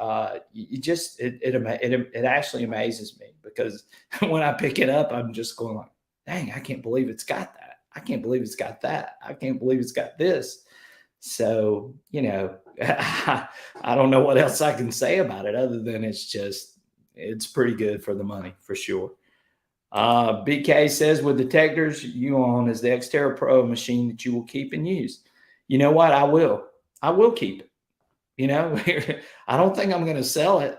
it actually amazes me, because when I pick it up, I'm just going like, dang, I can't believe it's got that. I can't believe it's got that. I can't believe it's got this. So, you know, I don't know what else I can say about it other than it's pretty good for the money, for sure. BK says, with detectors you own, is the X-Terra Pro machine that you will keep and use? You know what? I will keep it. You know, I don't think I'm going to sell it,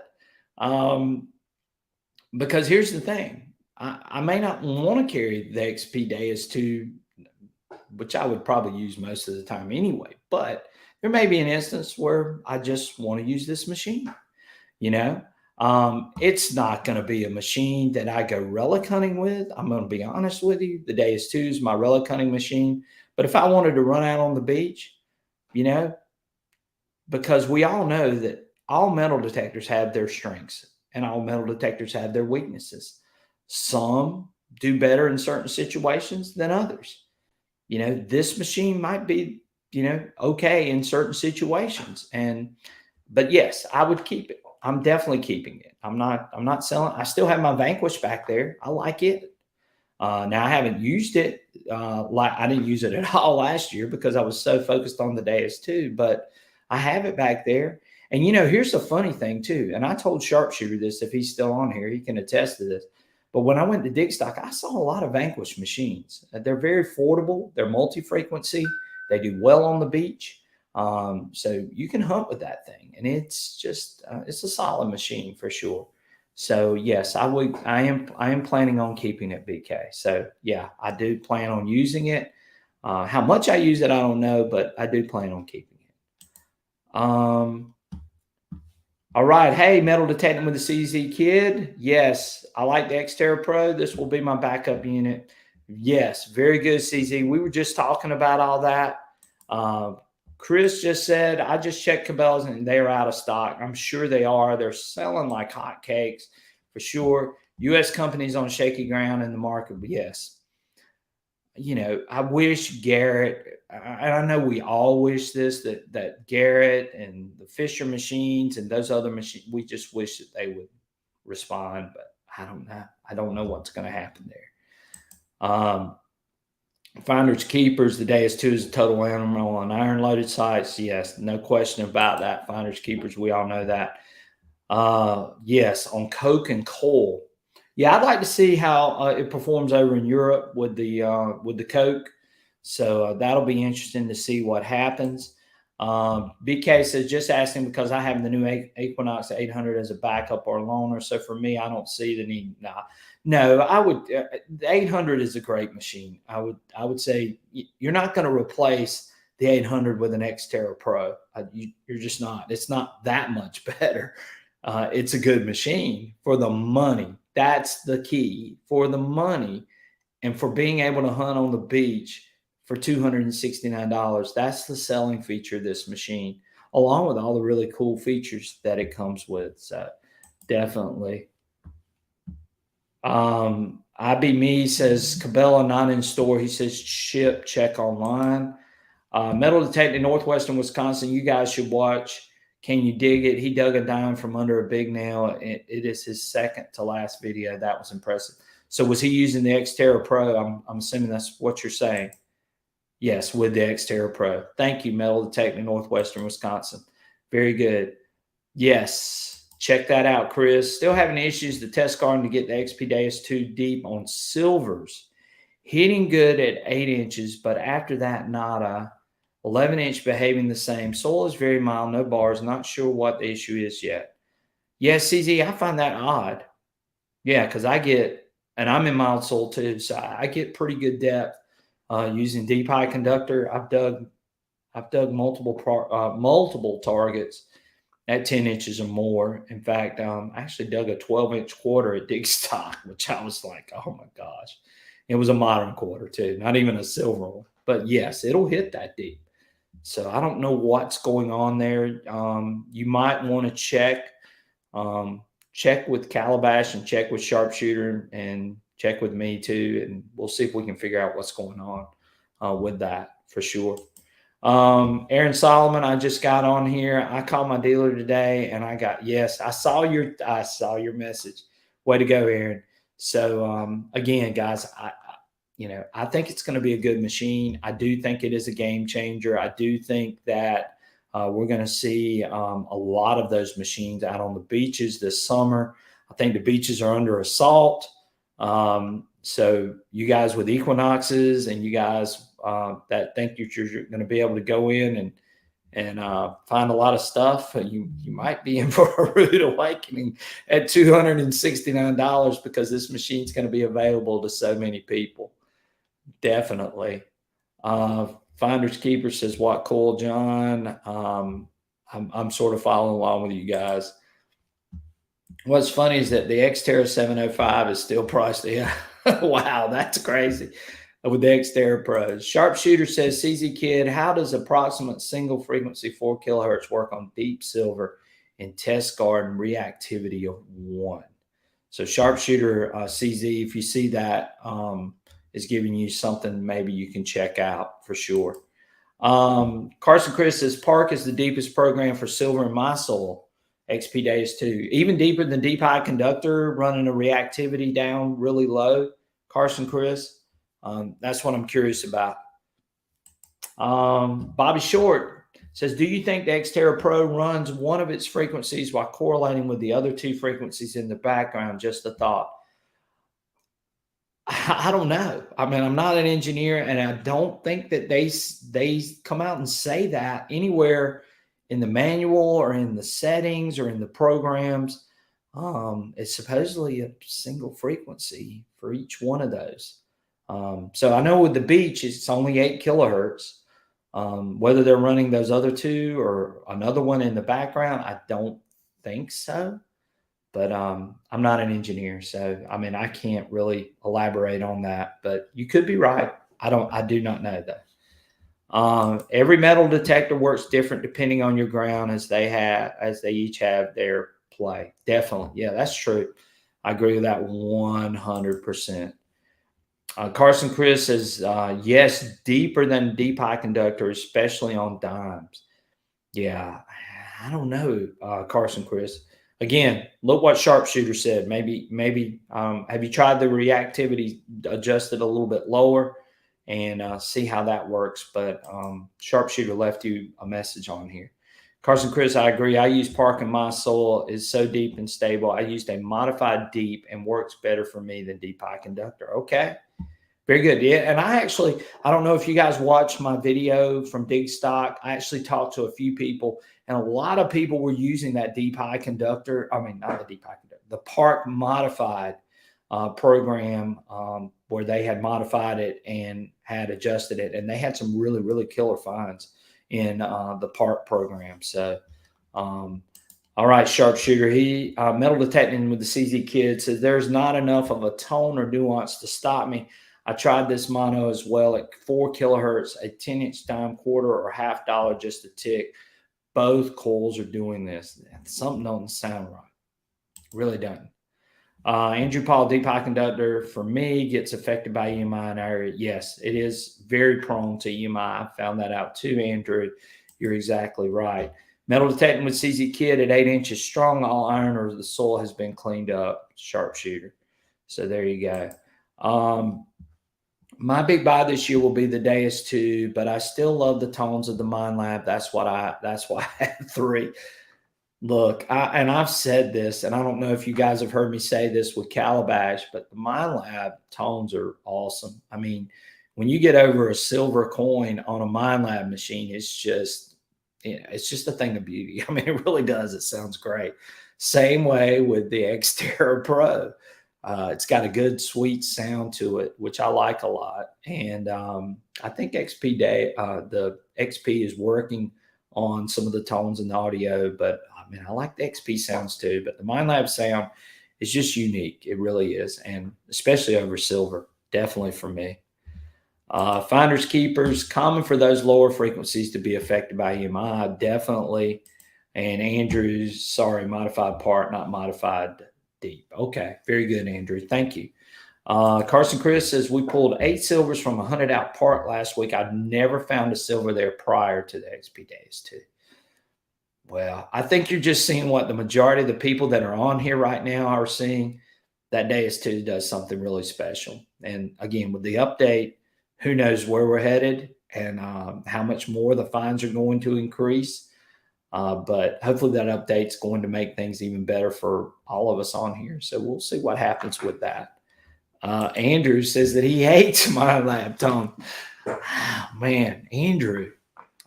because here's the thing. I may not want to carry the XP Deus 2, which I would probably use most of the time anyway. But there may be an instance where I just want to use this machine. You know, It's not going to be a machine that I go relic hunting with. I'm going to be honest with you. The Deus II is my relic hunting machine. But if I wanted to run out on the beach, you know, because we all know that all metal detectors have their strengths and all metal detectors have their weaknesses. Some do better in certain situations than others. You know, this machine might be, you know, okay in certain situations. But yes, I would keep it. I'm definitely keeping it. I'm not selling. I still have my Vanquish back there. I like it. Now I haven't used it. Like I didn't use it at all last year because I was so focused on the Deus II, but I have it back there. And you know, here's the funny thing too. And I told Sharpshooter this, if he's still on here, he can attest to this. But when I went to dig stock, I saw a lot of Vanquish machines. They're very affordable. They're multi-frequency. They do well on the beach. So you can hunt with that thing, and it's just it's a solid machine for sure. So yes, I am planning on keeping it, BK. So yeah, I do plan on using it. How much I use it, I don't know, but I do plan on keeping it. All right. Hey, metal detecting with the CZ Kid. Yes, I like the X-Terra Pro. This will be my backup unit. Yes, very good, CZ. We were just talking about all that. Chris just said, I just checked Cabela's and they are out of stock. I'm sure they are. They're selling like hotcakes for sure. U.S. companies on shaky ground in the market. But yes, you know, I wish Garrett, and I know we all wish this, that Garrett and the Fisher machines and those other machines, we just wish that they would respond, but I don't know. I don't know what's going to happen there. Finders keepers, the Deus II is a total animal on iron loaded sites. Yes, no question about that. Finders keepers, we all know that. Yes, on coke and coal. Yeah, I'd like to see how it performs over in Europe with the coke. So that'll be interesting to see what happens. BK says just asking because I have the new Equinox 800 as a backup or loaner. So for me, I don't see the need. Nah, no, I would. The 800 is a great machine. I would say you're not going to replace the 800 with an X-Terra Pro. You're just not. It's not that much better. It's a good machine for the money. That's the key, for the money and for being able to hunt on the beach for $269. That's the selling feature of this machine, along with all the really cool features that it comes with. So definitely. IB Me says Cabela not in store. He says ship, check online. Metal Detecting Northwestern Wisconsin. You guys should watch. Can you dig it? He dug a dime from under a big nail. It is his second to last video. That was impressive. So was he using the X-Terra Pro? I'm assuming that's what you're saying. Yes, with the X-Terra Pro. Thank you, Metal Detecting Northwestern Wisconsin. Very good. Yes, check that out, Chris. Still having issues the test garden to get the XP Deus 2 deep on silvers. Hitting good at 8 inches, but after that, nada. 11-inch behaving the same. Soil is very mild, no bars. Not sure what the issue is yet. Yes, CZ, I find that odd. Yeah, because and I'm in mild soil too, so I get pretty good depth using deep high conductor. I've dug multiple targets at 10 inches or more. In fact, I actually dug a 12-inch quarter at dig stock, which I was like, oh my gosh. It was a modern quarter too, not even a silver one. But yes, it'll hit that deep. So I don't know what's going on there. You might want to check with Calabash and check with Sharpshooter and check with me too. And we'll see if we can figure out what's going on with that for sure. Aaron Solomon, I just got on here. I called my dealer today and I saw your message. Way to go, Aaron. So again, guys, I think it's going to be a good machine. I do think it is a game changer. I do think that we're going to see a lot of those machines out on the beaches this summer. I think the beaches are under assault. So you guys with Equinoxes and you guys that think you're going to be able to go in and find a lot of stuff, you might be in for a rude awakening at $269 because this machine's going to be available to so many people. Definitely. Finders Keeper says, what cool, John. I'm sort of following along with you guys. What's funny is that the Xterra 705 is still priced. Yeah. Wow, that's crazy. With the Xterra Pros. Sharpshooter says, CZ Kid, how does approximate single frequency 4 kilohertz work on deep silver in test garden reactivity of 1? So Sharpshooter CZ, if you see that, is giving you something maybe you can check out for sure. Carson Chris says, Park is the deepest program for silver in my soul. XP Deus 2, even deeper than Deep High Conductor, running a reactivity down really low. Carson Chris, that's what I'm curious about. Bobby Short says, do you think the Xterra Pro runs one of its frequencies while correlating with the other 2 frequencies in the background? Just a thought. I don't know. I mean, I'm not an engineer, and I don't think that they come out and say that anywhere in the manual or in the settings or in the programs. It's supposedly a single frequency for each one of those. So I know with the Beach, it's only 8 kilohertz. Whether they're running those other 2 or another one in the background, I don't think so. But I'm not an engineer, so I mean I can't really elaborate on that. But you could be right. I do not know though. Every metal detector works different depending on your ground, as they each have their play. Definitely, yeah, that's true. I agree with that 100%. Carson Chris says, yes, deeper than deep high conductor, especially on dimes. Yeah, I don't know, Carson Chris. Again, look what Sharpshooter said. Maybe have you tried the reactivity adjusted a little bit lower and see how that works? But Sharpshooter left you a message on here. Carson Chris, I agree. I use Park in my soil is so deep and stable. I used a modified deep and works better for me than deep high conductor. Okay. Very good. Yeah. And I don't know if you guys watched my video from Dig Stock. I actually talked to a few people, and a lot of people were using that deep high conductor. I mean, not the deep high conductor, the Park modified program where they had modified it and had adjusted it. And they had some really, really killer finds in the Park program. So, all right, Sharpshooter. He metal detecting with the CZ Kid says there's not enough of a tone or nuance to stop me. I tried this mono as well at 4 kilohertz, a 10-inch dime quarter or $half just a tick. Both coils are doing this. Something doesn't sound right. Really doesn't. Andrew Paul, deep high conductor for me gets affected by EMI in area. Yes, it is very prone to EMI. I found that out too, Andrew. You're exactly right. Metal detecting with CZ Kid at 8 inches strong, all iron, or the soil has been cleaned up. Sharpshooter. So there you go. My big buy this year will be the Deus II, but I still love the tones of the Mind Lab. That's why I had 3. Look, I've said this, and I don't know if you guys have heard me say this with Calabash, but the Mind Lab tones are awesome. I mean, when you get over a silver coin on a Mind Lab machine, it's just a thing of beauty. I mean, it really does. It sounds great. Same way with the Xterra Pro. It's got a good, sweet sound to it, which I like a lot. And I think the XP is working on some of the tones in the audio, but I mean, I like the XP sounds too. But the MindLab sound is just unique. It really is. And especially over silver, definitely for me. Finders keepers, common for those lower frequencies to be affected by EMI, definitely. And Andrew's, sorry, modified part, not modified deep. Okay, very good, Andrew. Thank you. Carson Chris says we pulled 8 silvers from a 100 out part last week. I've never found a silver there prior to the XP Deus 2. Well, I think you're just seeing what the majority of the people that are on here right now are seeing. That Deus 2 does something really special. And again, with the update, who knows where we're headed and how much more the fines are going to increase. But hopefully that update's going to make things even better for all of us on here. So we'll see what happens with that. Andrew says that he hates my lab tone. Oh, man, Andrew,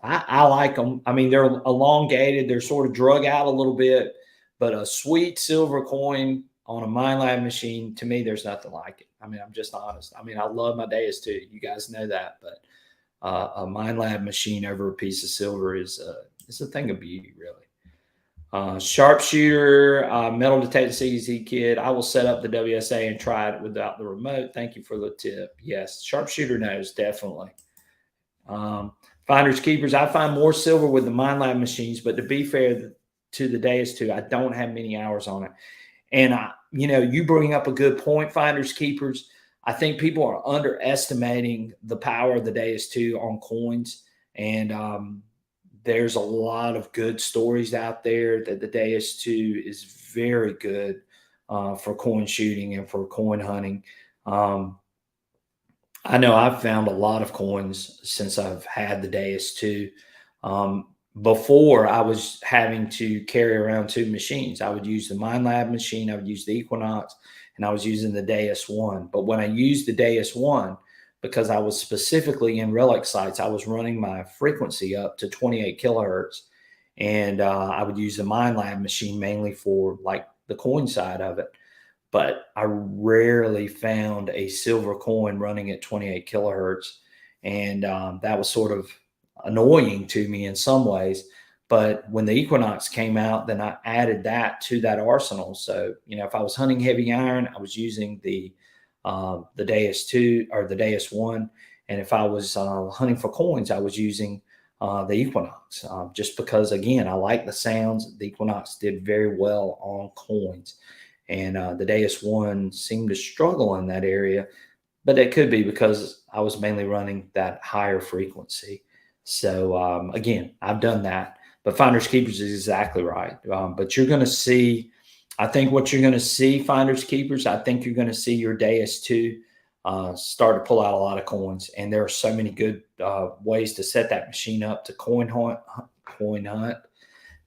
I like them. I mean, they're elongated. They're sort of drug out a little bit, but a sweet silver coin on a MindLab machine, to me, there's nothing like it. I mean, I'm just honest. I mean, I love my Deus too. You guys know that, but a MindLab machine over a piece of silver is a thing of beauty, really. Sharpshooter, metal detector CZ kit. I will set up the WSA and try it without the remote. Thank you for the tip. Yes, sharpshooter knows, definitely. Finders keepers. I find more silver with the MindLab machines, but to be fair to the Deus II, I don't have many hours on it. And you bring up a good point, finders keepers. I think people are underestimating the power of the Deus II on coins, and there's a lot of good stories out there that the Deus II is very good for coin shooting and for coin hunting. I know I've found a lot of coins since I've had the Deus II. Before, I was having to carry around two machines. I would use the MindLab machine, I would use the Equinox, and I was using the Deus I. But when I used the Deus I, because I was specifically in relic sites, I was running my frequency up to 28 kilohertz. And I would use the MindLab machine mainly for like the coin side of it. But I rarely found a silver coin running at 28 kilohertz. And that was sort of annoying to me in some ways. But when the Equinox came out, then I added that to that arsenal. So, if I was hunting heavy iron, I was using the Deus II or the Deus I. And if I was hunting for coins, I was using the Equinox, just because, again, I like the sounds. The Equinox did very well on coins. And the Deus I seemed to struggle in that area, but it could be because I was mainly running that higher frequency. So again, I've done that. But finders keepers is exactly right. But you're going to see, I think what you're going to see, finders keepers, I think you're going to see your Deus II start to pull out a lot of coins. And there are so many good ways to set that machine up to coin hunt.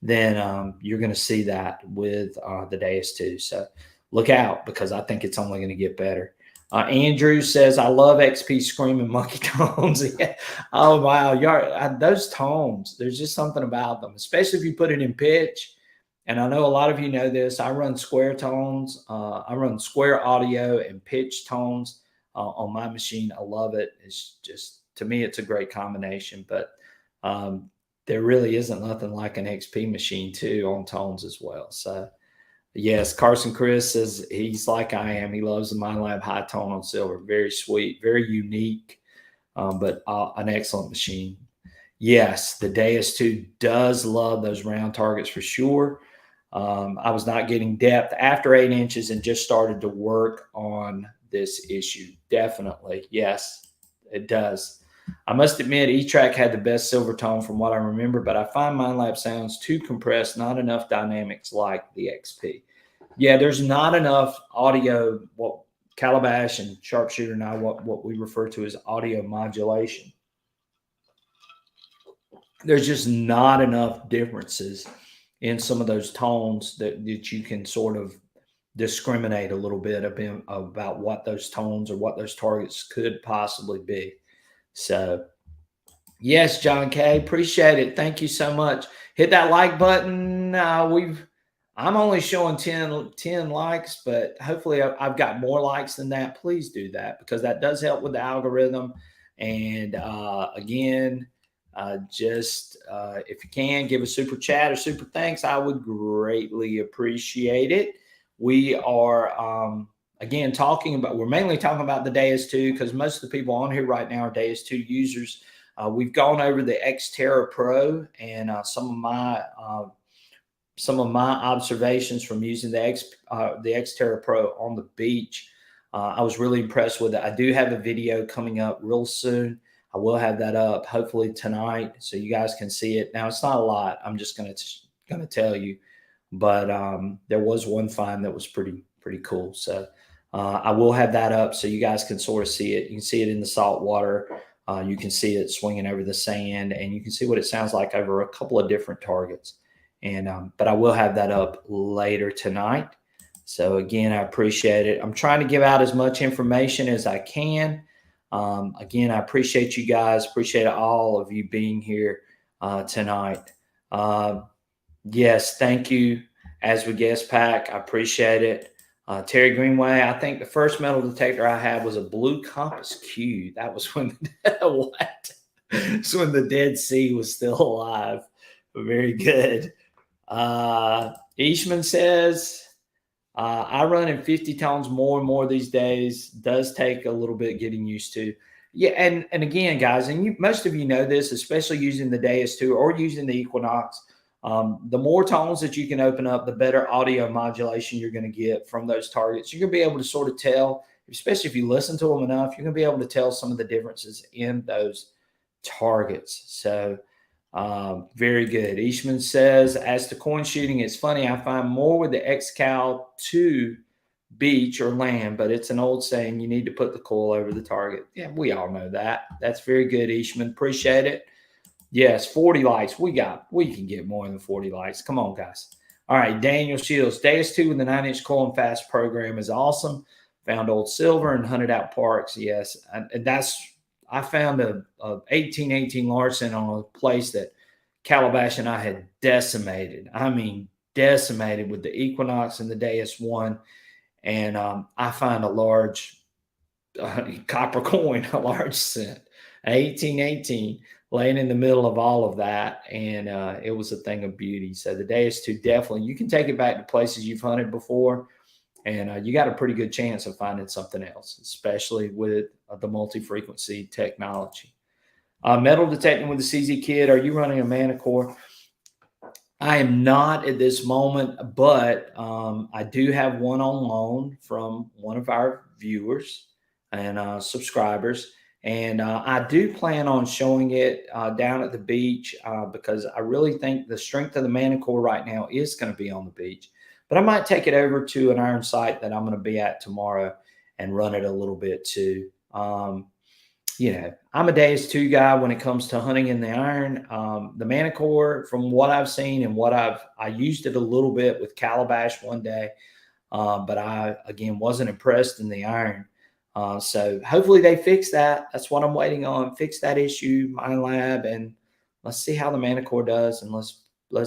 Then you're going to see that with the Deus II. So look out, because I think it's only going to get better. Andrew says, I love XP screaming monkey tones. Yeah. Oh, wow. Those tones, there's just something about them, especially if you put it in pitch. And I know a lot of you know this. I run square tones. I run square audio and pitch tones on my machine. I love it. It's just, to me, it's a great combination. But there really isn't nothing like an XP machine too on tones as well. So yes, Carson Chris says he's like I am. He loves the MindLab high tone on silver. Very sweet, very unique, but an excellent machine. Yes, the Deus II does love those round targets for sure. I was not getting depth after 8 inches and just started to work on this issue. Definitely. Yes, it does. I must admit, E-Track had the best silver tone from what I remember, but I find MindLab sounds too compressed, not enough dynamics like the XP. Yeah, there's not enough audio, what Calabash and Sharpshooter and I, what we refer to as audio modulation. There's just not enough differences in some of those tones that you can sort of discriminate a little bit about what those tones or what those targets could possibly be. So, yes, John K, appreciate it. Thank you so much. Hit that like button. I'm only showing 10 likes, but hopefully I've got more likes than that. Please do that, because that does help with the algorithm. And again, if you can, give a super chat or super thanks. I would greatly appreciate it. We are again, we're mainly talking about the Deus II, because most of the people on here right now are Deus II users. We've gone over the X-Terra Pro and some of my observations from using the X-Terra Pro on the beach. I was really impressed with it. I do have a video coming up real soon. I will have that up hopefully tonight, so you guys can see it. Now, it's not a lot. I'm just going to tell you, but there was one find that was pretty cool. So I will have that up so you guys can sort of see it. You can see it in the salt water. You can see it swinging over the sand, and you can see what it sounds like over a couple of different targets. And but I will have that up later tonight. So again, I appreciate it. I'm trying to give out as much information as I can. Again, I appreciate you guys. Appreciate all of you being here tonight. Yes, thank you. As we guest pack, I appreciate it. Terry Greenway, I think the first metal detector I had was a blue compass Q. That was when It's when the Dead Sea was still alive. Very good. Eastman says, I run in 50 tones more and more these days. Does take a little bit getting used to. Yeah, and again, guys, and most of you know this, especially using the Deus II or using the Equinox. The more tones that you can open up, the better audio modulation you're going to get from those targets. You're going to be able to sort of tell, especially if you listen to them enough, you're going to be able to tell some of the differences in those targets. So very good. Eastman says, as to coin shooting, it's funny. I find more with the X-Cal 2 beach or land, but it's an old saying, you need to put the coil over the target. Yeah, we all know that. That's very good, Eastman. Appreciate it. Yes, 40 lights. We can get more than 40 lights. Come on, guys. All right, Daniel Shields. Deus 2 with the 9-inch coil and fast program is awesome. Found old silver and hunted out parks. Yes, and I found a 1818 Larson on a place that Calabash and I had decimated. I mean, decimated with the Equinox and the Deus 1. And I find a large copper coin, a large cent, 1818, laying in the middle of all of that. And it was a thing of beauty. So the Deus 2, definitely, you can take it back to places you've hunted before. And you got a pretty good chance of finding something else, especially with the multi-frequency technology. Metal detecting with the CZ Kid. Are you running a Manicore? I am not at this moment, but I do have one on loan from one of our viewers and subscribers. And I do plan on showing it down at the beach because I really think the strength of the Manicore right now is going to be on the beach. But I might take it over to an iron site that I'm going to be at tomorrow and run it a little bit too. I'm a Deus 2 guy when it comes to hunting in the iron. The Manicore, from what I've seen and I used it a little bit with Calabash one day, but I, again, wasn't impressed in the iron. So hopefully they fix that. That's what I'm waiting on. Fix that issue, Mine Lab, and let's see how the Manicore does, and let's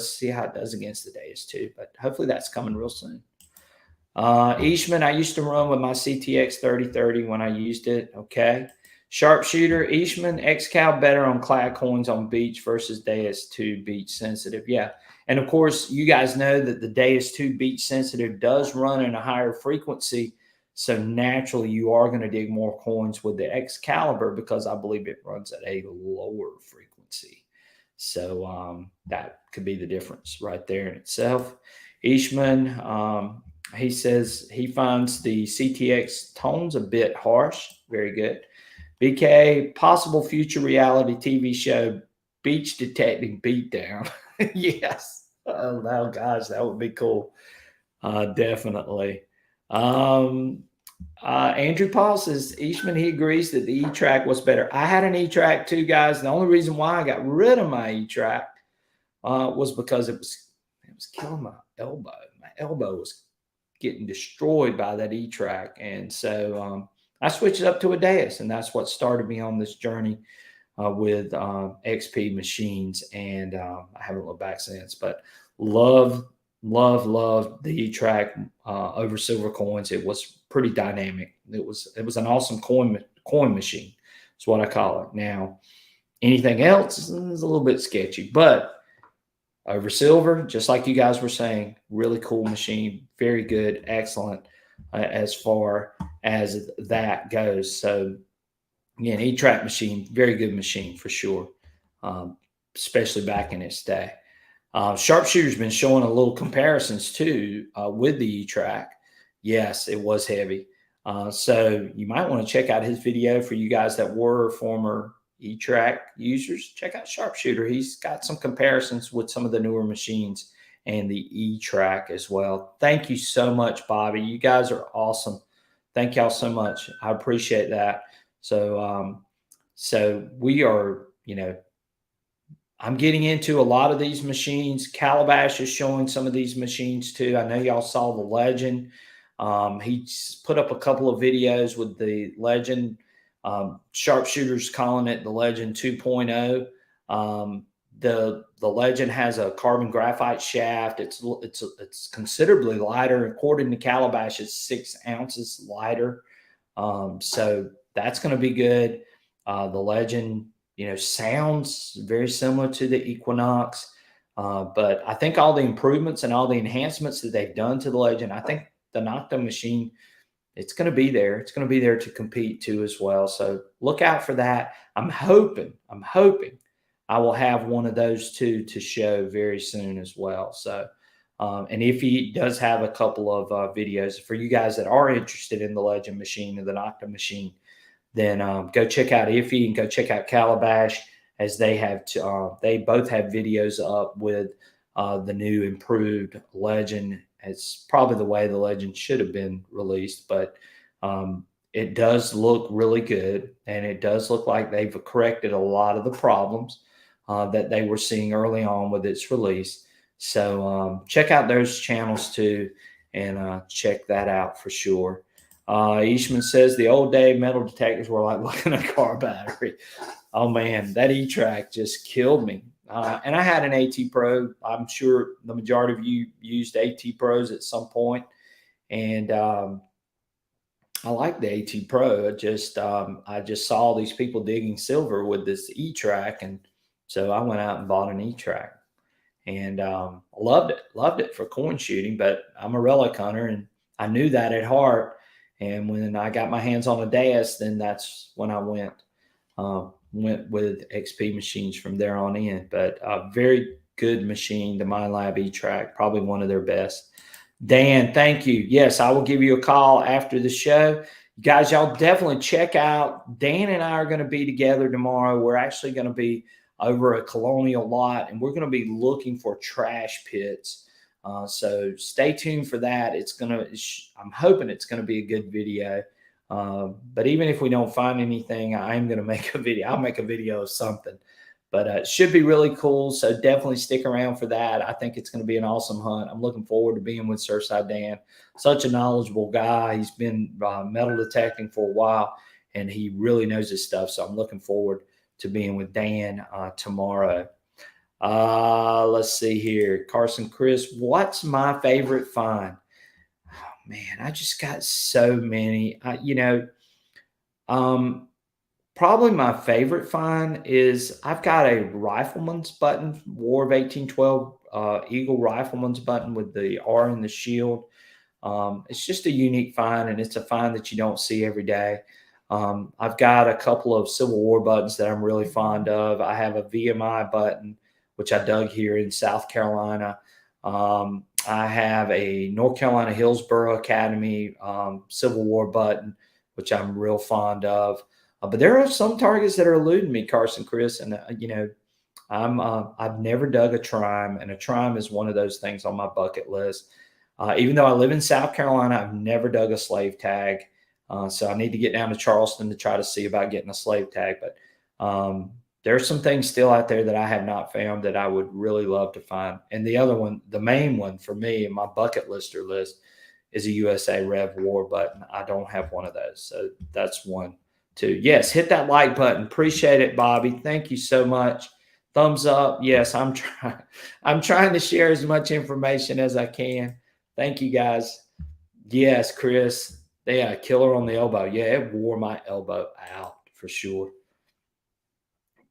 see how it does against the Deus 2. But hopefully that's coming real soon. Eastman, I used to run with my CTX 3030 when I used it. Okay. Sharpshooter, Eastman, X-Cal better on clad coins on beach versus Deus 2 beach sensitive. Yeah. And of course, you guys know that the Deus 2 beach sensitive does run in a higher frequency. So naturally, you are going to dig more coins with the Excalibur because I believe it runs at a lower frequency. So that could be the difference right there in itself. Eastman, he says he finds the CTX tones a bit harsh. Very good. BK, possible future reality TV show, Beach Detecting Beatdown. Yes. Oh, gosh, that would be cool. Definitely. Andrew Paul says, Eastman, he agrees that the E-Track was better. I had an E-Track too, guys. The only reason why I got rid of my E-Track was because it was killing my elbow. My elbow was getting destroyed by that E-Track. And so I switched it up to a Deus, and that's what started me on this journey with XP machines. And I haven't looked back since, but love the E-Track over silver coins. It was pretty dynamic. It was an awesome coin machine. That's what I call it. Now, anything else is a little bit sketchy, but over silver, just like you guys were saying, really cool machine, very good, excellent as far as that goes. So again, E-Track machine, very good machine for sure, especially back in its day. Sharpshooter's been showing a little comparisons too with the E-Track. Yes, it was heavy. So you might want to check out his video for you guys that were former E-Track users. Check out Sharpshooter. He's got some comparisons with some of the newer machines and the E-Track as well. Thank you so much, Bobby. You guys are awesome. Thank y'all so much. I appreciate that. So, so we are, I'm getting into a lot of these machines. Calabash is showing some of these machines too. I know y'all saw the Legend. He's put up a couple of videos with the Legend. Sharpshooters calling it the Legend 2.0. The Legend has a carbon graphite shaft. It's considerably lighter. According to Calabash, it's 6 ounces lighter. So that's going to be good. The Legend, sounds very similar to the Equinox. But I think all the improvements and all the enhancements that they've done to the Legend, I think the Nocta machine, it's going to be there. It's going to be there to compete too as well. So look out for that. I'm hoping I will have one of those two to show very soon as well. So, and if he does have a couple of videos for you guys that are interested in the Legend machine or the Nocta machine, then go check out Iffy and go check out Calabash, as they have they both have videos up with the new improved Legend. It's probably the way the Legend should have been released, but it does look really good, and it does look like they've corrected a lot of the problems that they were seeing early on with its release. So check out those channels too, and check that out for sure. Eastman says the old day metal detectors were like looking at a car battery. Oh man, that E-Track just killed me. And I had an AT Pro. I'm sure the majority of you used AT Pros at some point. And I like the AT Pro. I just saw these people digging silver with this E-Track. And so I went out and bought an E-Track. And loved it for coin shooting. But I'm a relic hunter, and I knew that at heart. And when I got my hands on a Deus, then that's when I went with XP machines from there on in. But a very good machine, the MindLab E-Track, probably one of their best. Dan, thank you. Yes, I will give you a call after the show. Guys, y'all definitely check out. Dan and I are going to be together tomorrow. We're actually going to be over a Colonial lot, and we're going to be looking for trash pits. So stay tuned for that. I'm hoping it's going to be a good video. But even if we don't find anything, I'm going to make a video. I'll make a video of something, but it should be really cool. So definitely stick around for that. I think it's going to be an awesome hunt. I'm looking forward to being with Surfside Dan. Such a knowledgeable guy. He's been metal detecting for a while, and he really knows his stuff. So I'm looking forward to being with Dan tomorrow. Let's see here. Carson Chris, what's my favorite find? Oh man, I just got so many. Probably my favorite find is I've got a rifleman's button, War of 1812 Eagle rifleman's button with the R in the shield. It's just a unique find, and it's a find that you don't see every day. I've got a couple of Civil War buttons that I'm really fond of. I have a VMI button, which I dug here in South Carolina. I have a North Carolina Hillsborough Academy Civil War button, which I'm real fond of. But there are some targets that are eluding me, Carson Chris, and I've never dug a Trime, and a Trime is one of those things on my bucket list. Even though I live in South Carolina, I've never dug a slave tag. So I need to get down to Charleston to try to see about getting a slave tag. But there are some things still out there that I have not found that I would really love to find. And the other one, the main one for me in my bucket lister list, is a USA Rev War button. I don't have one of those. So that's one too. Yes, hit that like button. Appreciate it, Bobby. Thank you so much. Thumbs up. Yes, I'm trying to share as much information as I can. Thank you, guys. Yes, Chris. Yeah, killer on the elbow. Yeah, it wore my elbow out for sure.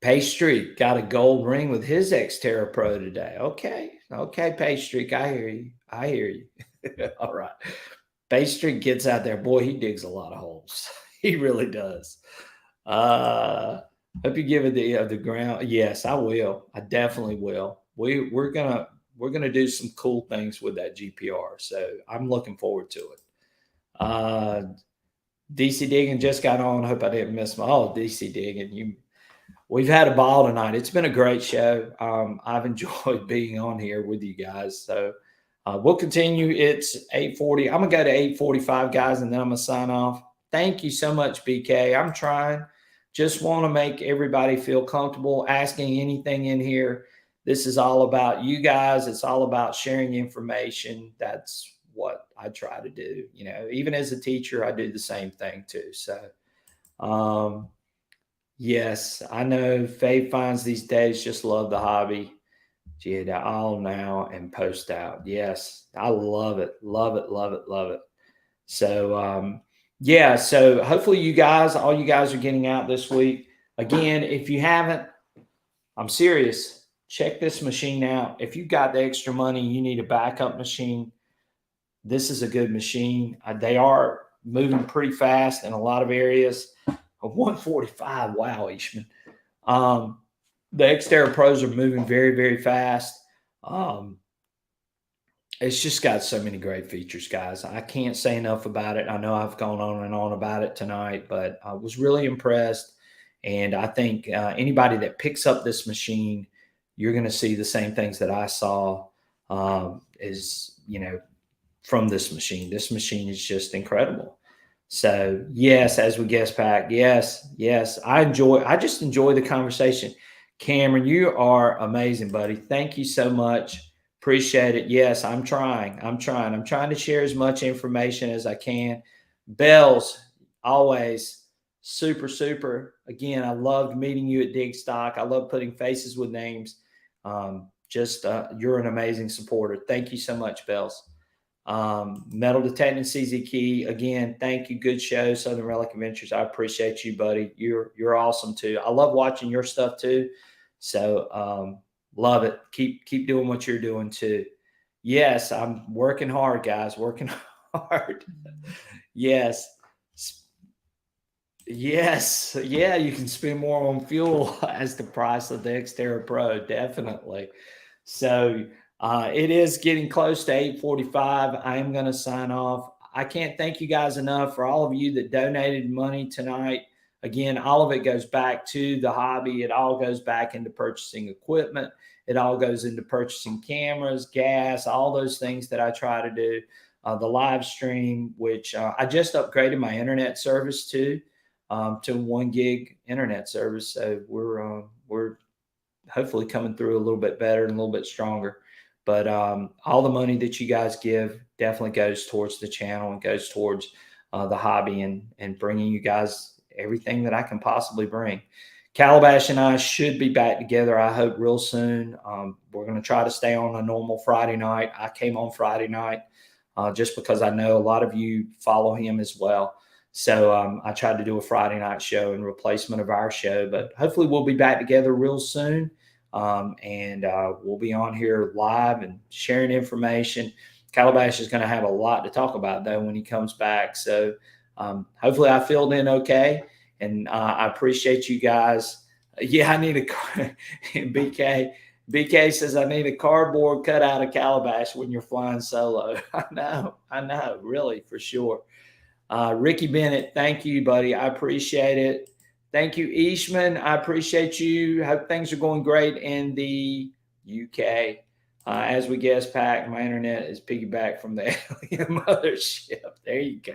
Pastry got a gold ring with his X-Terra Pro today. Okay, Pastry, I hear you. All right. Pastry gets out there. Boy, he digs a lot of holes. He really does. Hope you give it the ground. Yes, I will. I definitely will. We're gonna do some cool things with that GPR. So I'm looking forward to it. DC Digging just got on. Hope I didn't miss DC Digging. We've had a ball tonight. It's been a great show. I've enjoyed being on here with you guys. So we'll continue. It's 8:40. I'm gonna go to 8:45, guys, and then I'm gonna sign off. Thank you so much, BK. I'm trying. Just want to make everybody feel comfortable asking anything in here. This is all about you guys. It's all about sharing information. That's what I try to do. Even as a teacher, I do the same thing too. So, yes, I know Faye finds these days just love the hobby. Gee, the all now and post out. Yes, I love it. Love it. Love it. Love it. So, yeah, so hopefully all you guys are getting out this week. Again, if you haven't, I'm serious. check this machine out. If you got the extra money, you need a backup machine, this is a good machine. They are moving pretty fast in a lot of areas. A 145, wow, Ishman. The X-Terra Pros are moving very, very fast. It's just got so many great features, guys. I can't say enough about it. I know I've gone on and on about it tonight, but I was really impressed. And I think anybody that picks up this machine, you're going to see the same things that I saw from this machine. This machine is just incredible. So yes, as we guest pack, yes. I just enjoy the conversation. Cameron, you are amazing, buddy. Thank you so much. Appreciate it. Yes, I'm trying to share as much information as I can. Bells, always super. Again, I loved meeting you at Dig Stock. I love putting faces with names. You're an amazing supporter. Thank you so much, Bells. Metal Detecting CZ Key, again, thank you. Good show, Southern Relic Adventures. I appreciate you, buddy. You're awesome too. I love watching your stuff too. So love it. Keep doing what you're doing too. Yes, I'm working hard, guys. Working hard. Yes. Yeah, you can spend more on fuel as the price of the X-Terra Pro, definitely. So it is getting close to 8:45. I am going to sign off. I can't thank you guys enough for all of you that donated money tonight. Again, all of it goes back to the hobby. It all goes back into purchasing equipment. It all goes into purchasing cameras, gas, all those things that I try to do. The live stream, which I just upgraded my internet service to 1 gig internet service. So we're hopefully coming through a little bit better and a little bit stronger. But all the money that you guys give definitely goes towards the channel and goes towards the hobby and bringing you guys everything that I can possibly bring. Calabash and I should be back together, I hope, real soon. We're going to try to stay on a normal Friday night. I came on Friday night just because I know a lot of you follow him as well. So I tried to do a Friday night show in replacement of our show, but hopefully we'll be back together real soon. And we'll be on here live and sharing information. Calabash is going to have a lot to talk about, though, when he comes back. So hopefully I filled in okay. And I appreciate you guys. Yeah, I need a car. BK says, I need a cardboard cutout of Calabash when you're flying solo. I know, really, for sure. Ricky Bennett, thank you, buddy. I appreciate it. Thank you, Ishman. I appreciate you. Hope things are going great in the UK. As we guest pack, my internet is piggyback from the alien mothership. There you go.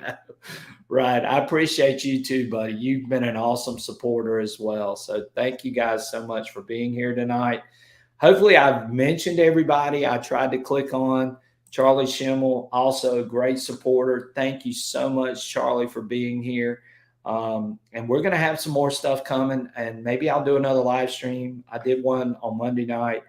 Right. I appreciate you too, buddy. You've been an awesome supporter as well. So thank you guys so much for being here tonight. Hopefully I've mentioned everybody. I tried to click on Charlie Schimmel, also a great supporter. Thank you so much, Charlie, for being here. And we're going to have some more stuff coming, and maybe I'll do another live stream. I did one on Monday night,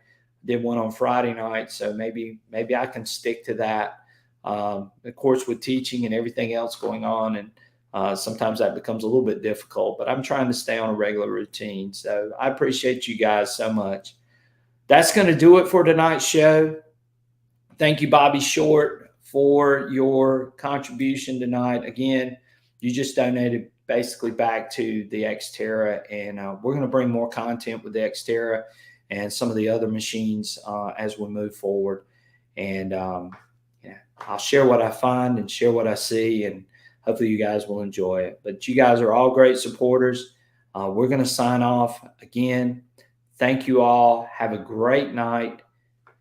did one on Friday night. So maybe I can stick to that. Of course, with teaching and everything else going on, and sometimes that becomes a little bit difficult, but I'm trying to stay on a regular routine. So I appreciate you guys so much. That's going to do it for tonight's show. Thank you, Bobby Short, for your contribution tonight. Again, you just donated basically back to the X-Terra, and we're going to bring more content with the X-Terra and some of the other machines as we move forward. And I'll share what I find and share what I see, and hopefully you guys will enjoy it. But you guys are all great supporters. We're going to sign off again. Thank you all. Have a great night,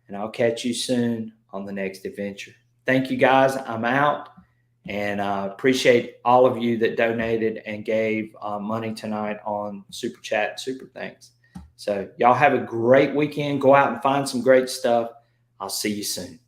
and I'll catch you soon on the next adventure. Thank you, guys. I'm out, and I appreciate all of you that donated and gave money tonight on Super Chat and Super Thanks. So y'all have a great weekend. Go out and find some great stuff. I'll see you soon.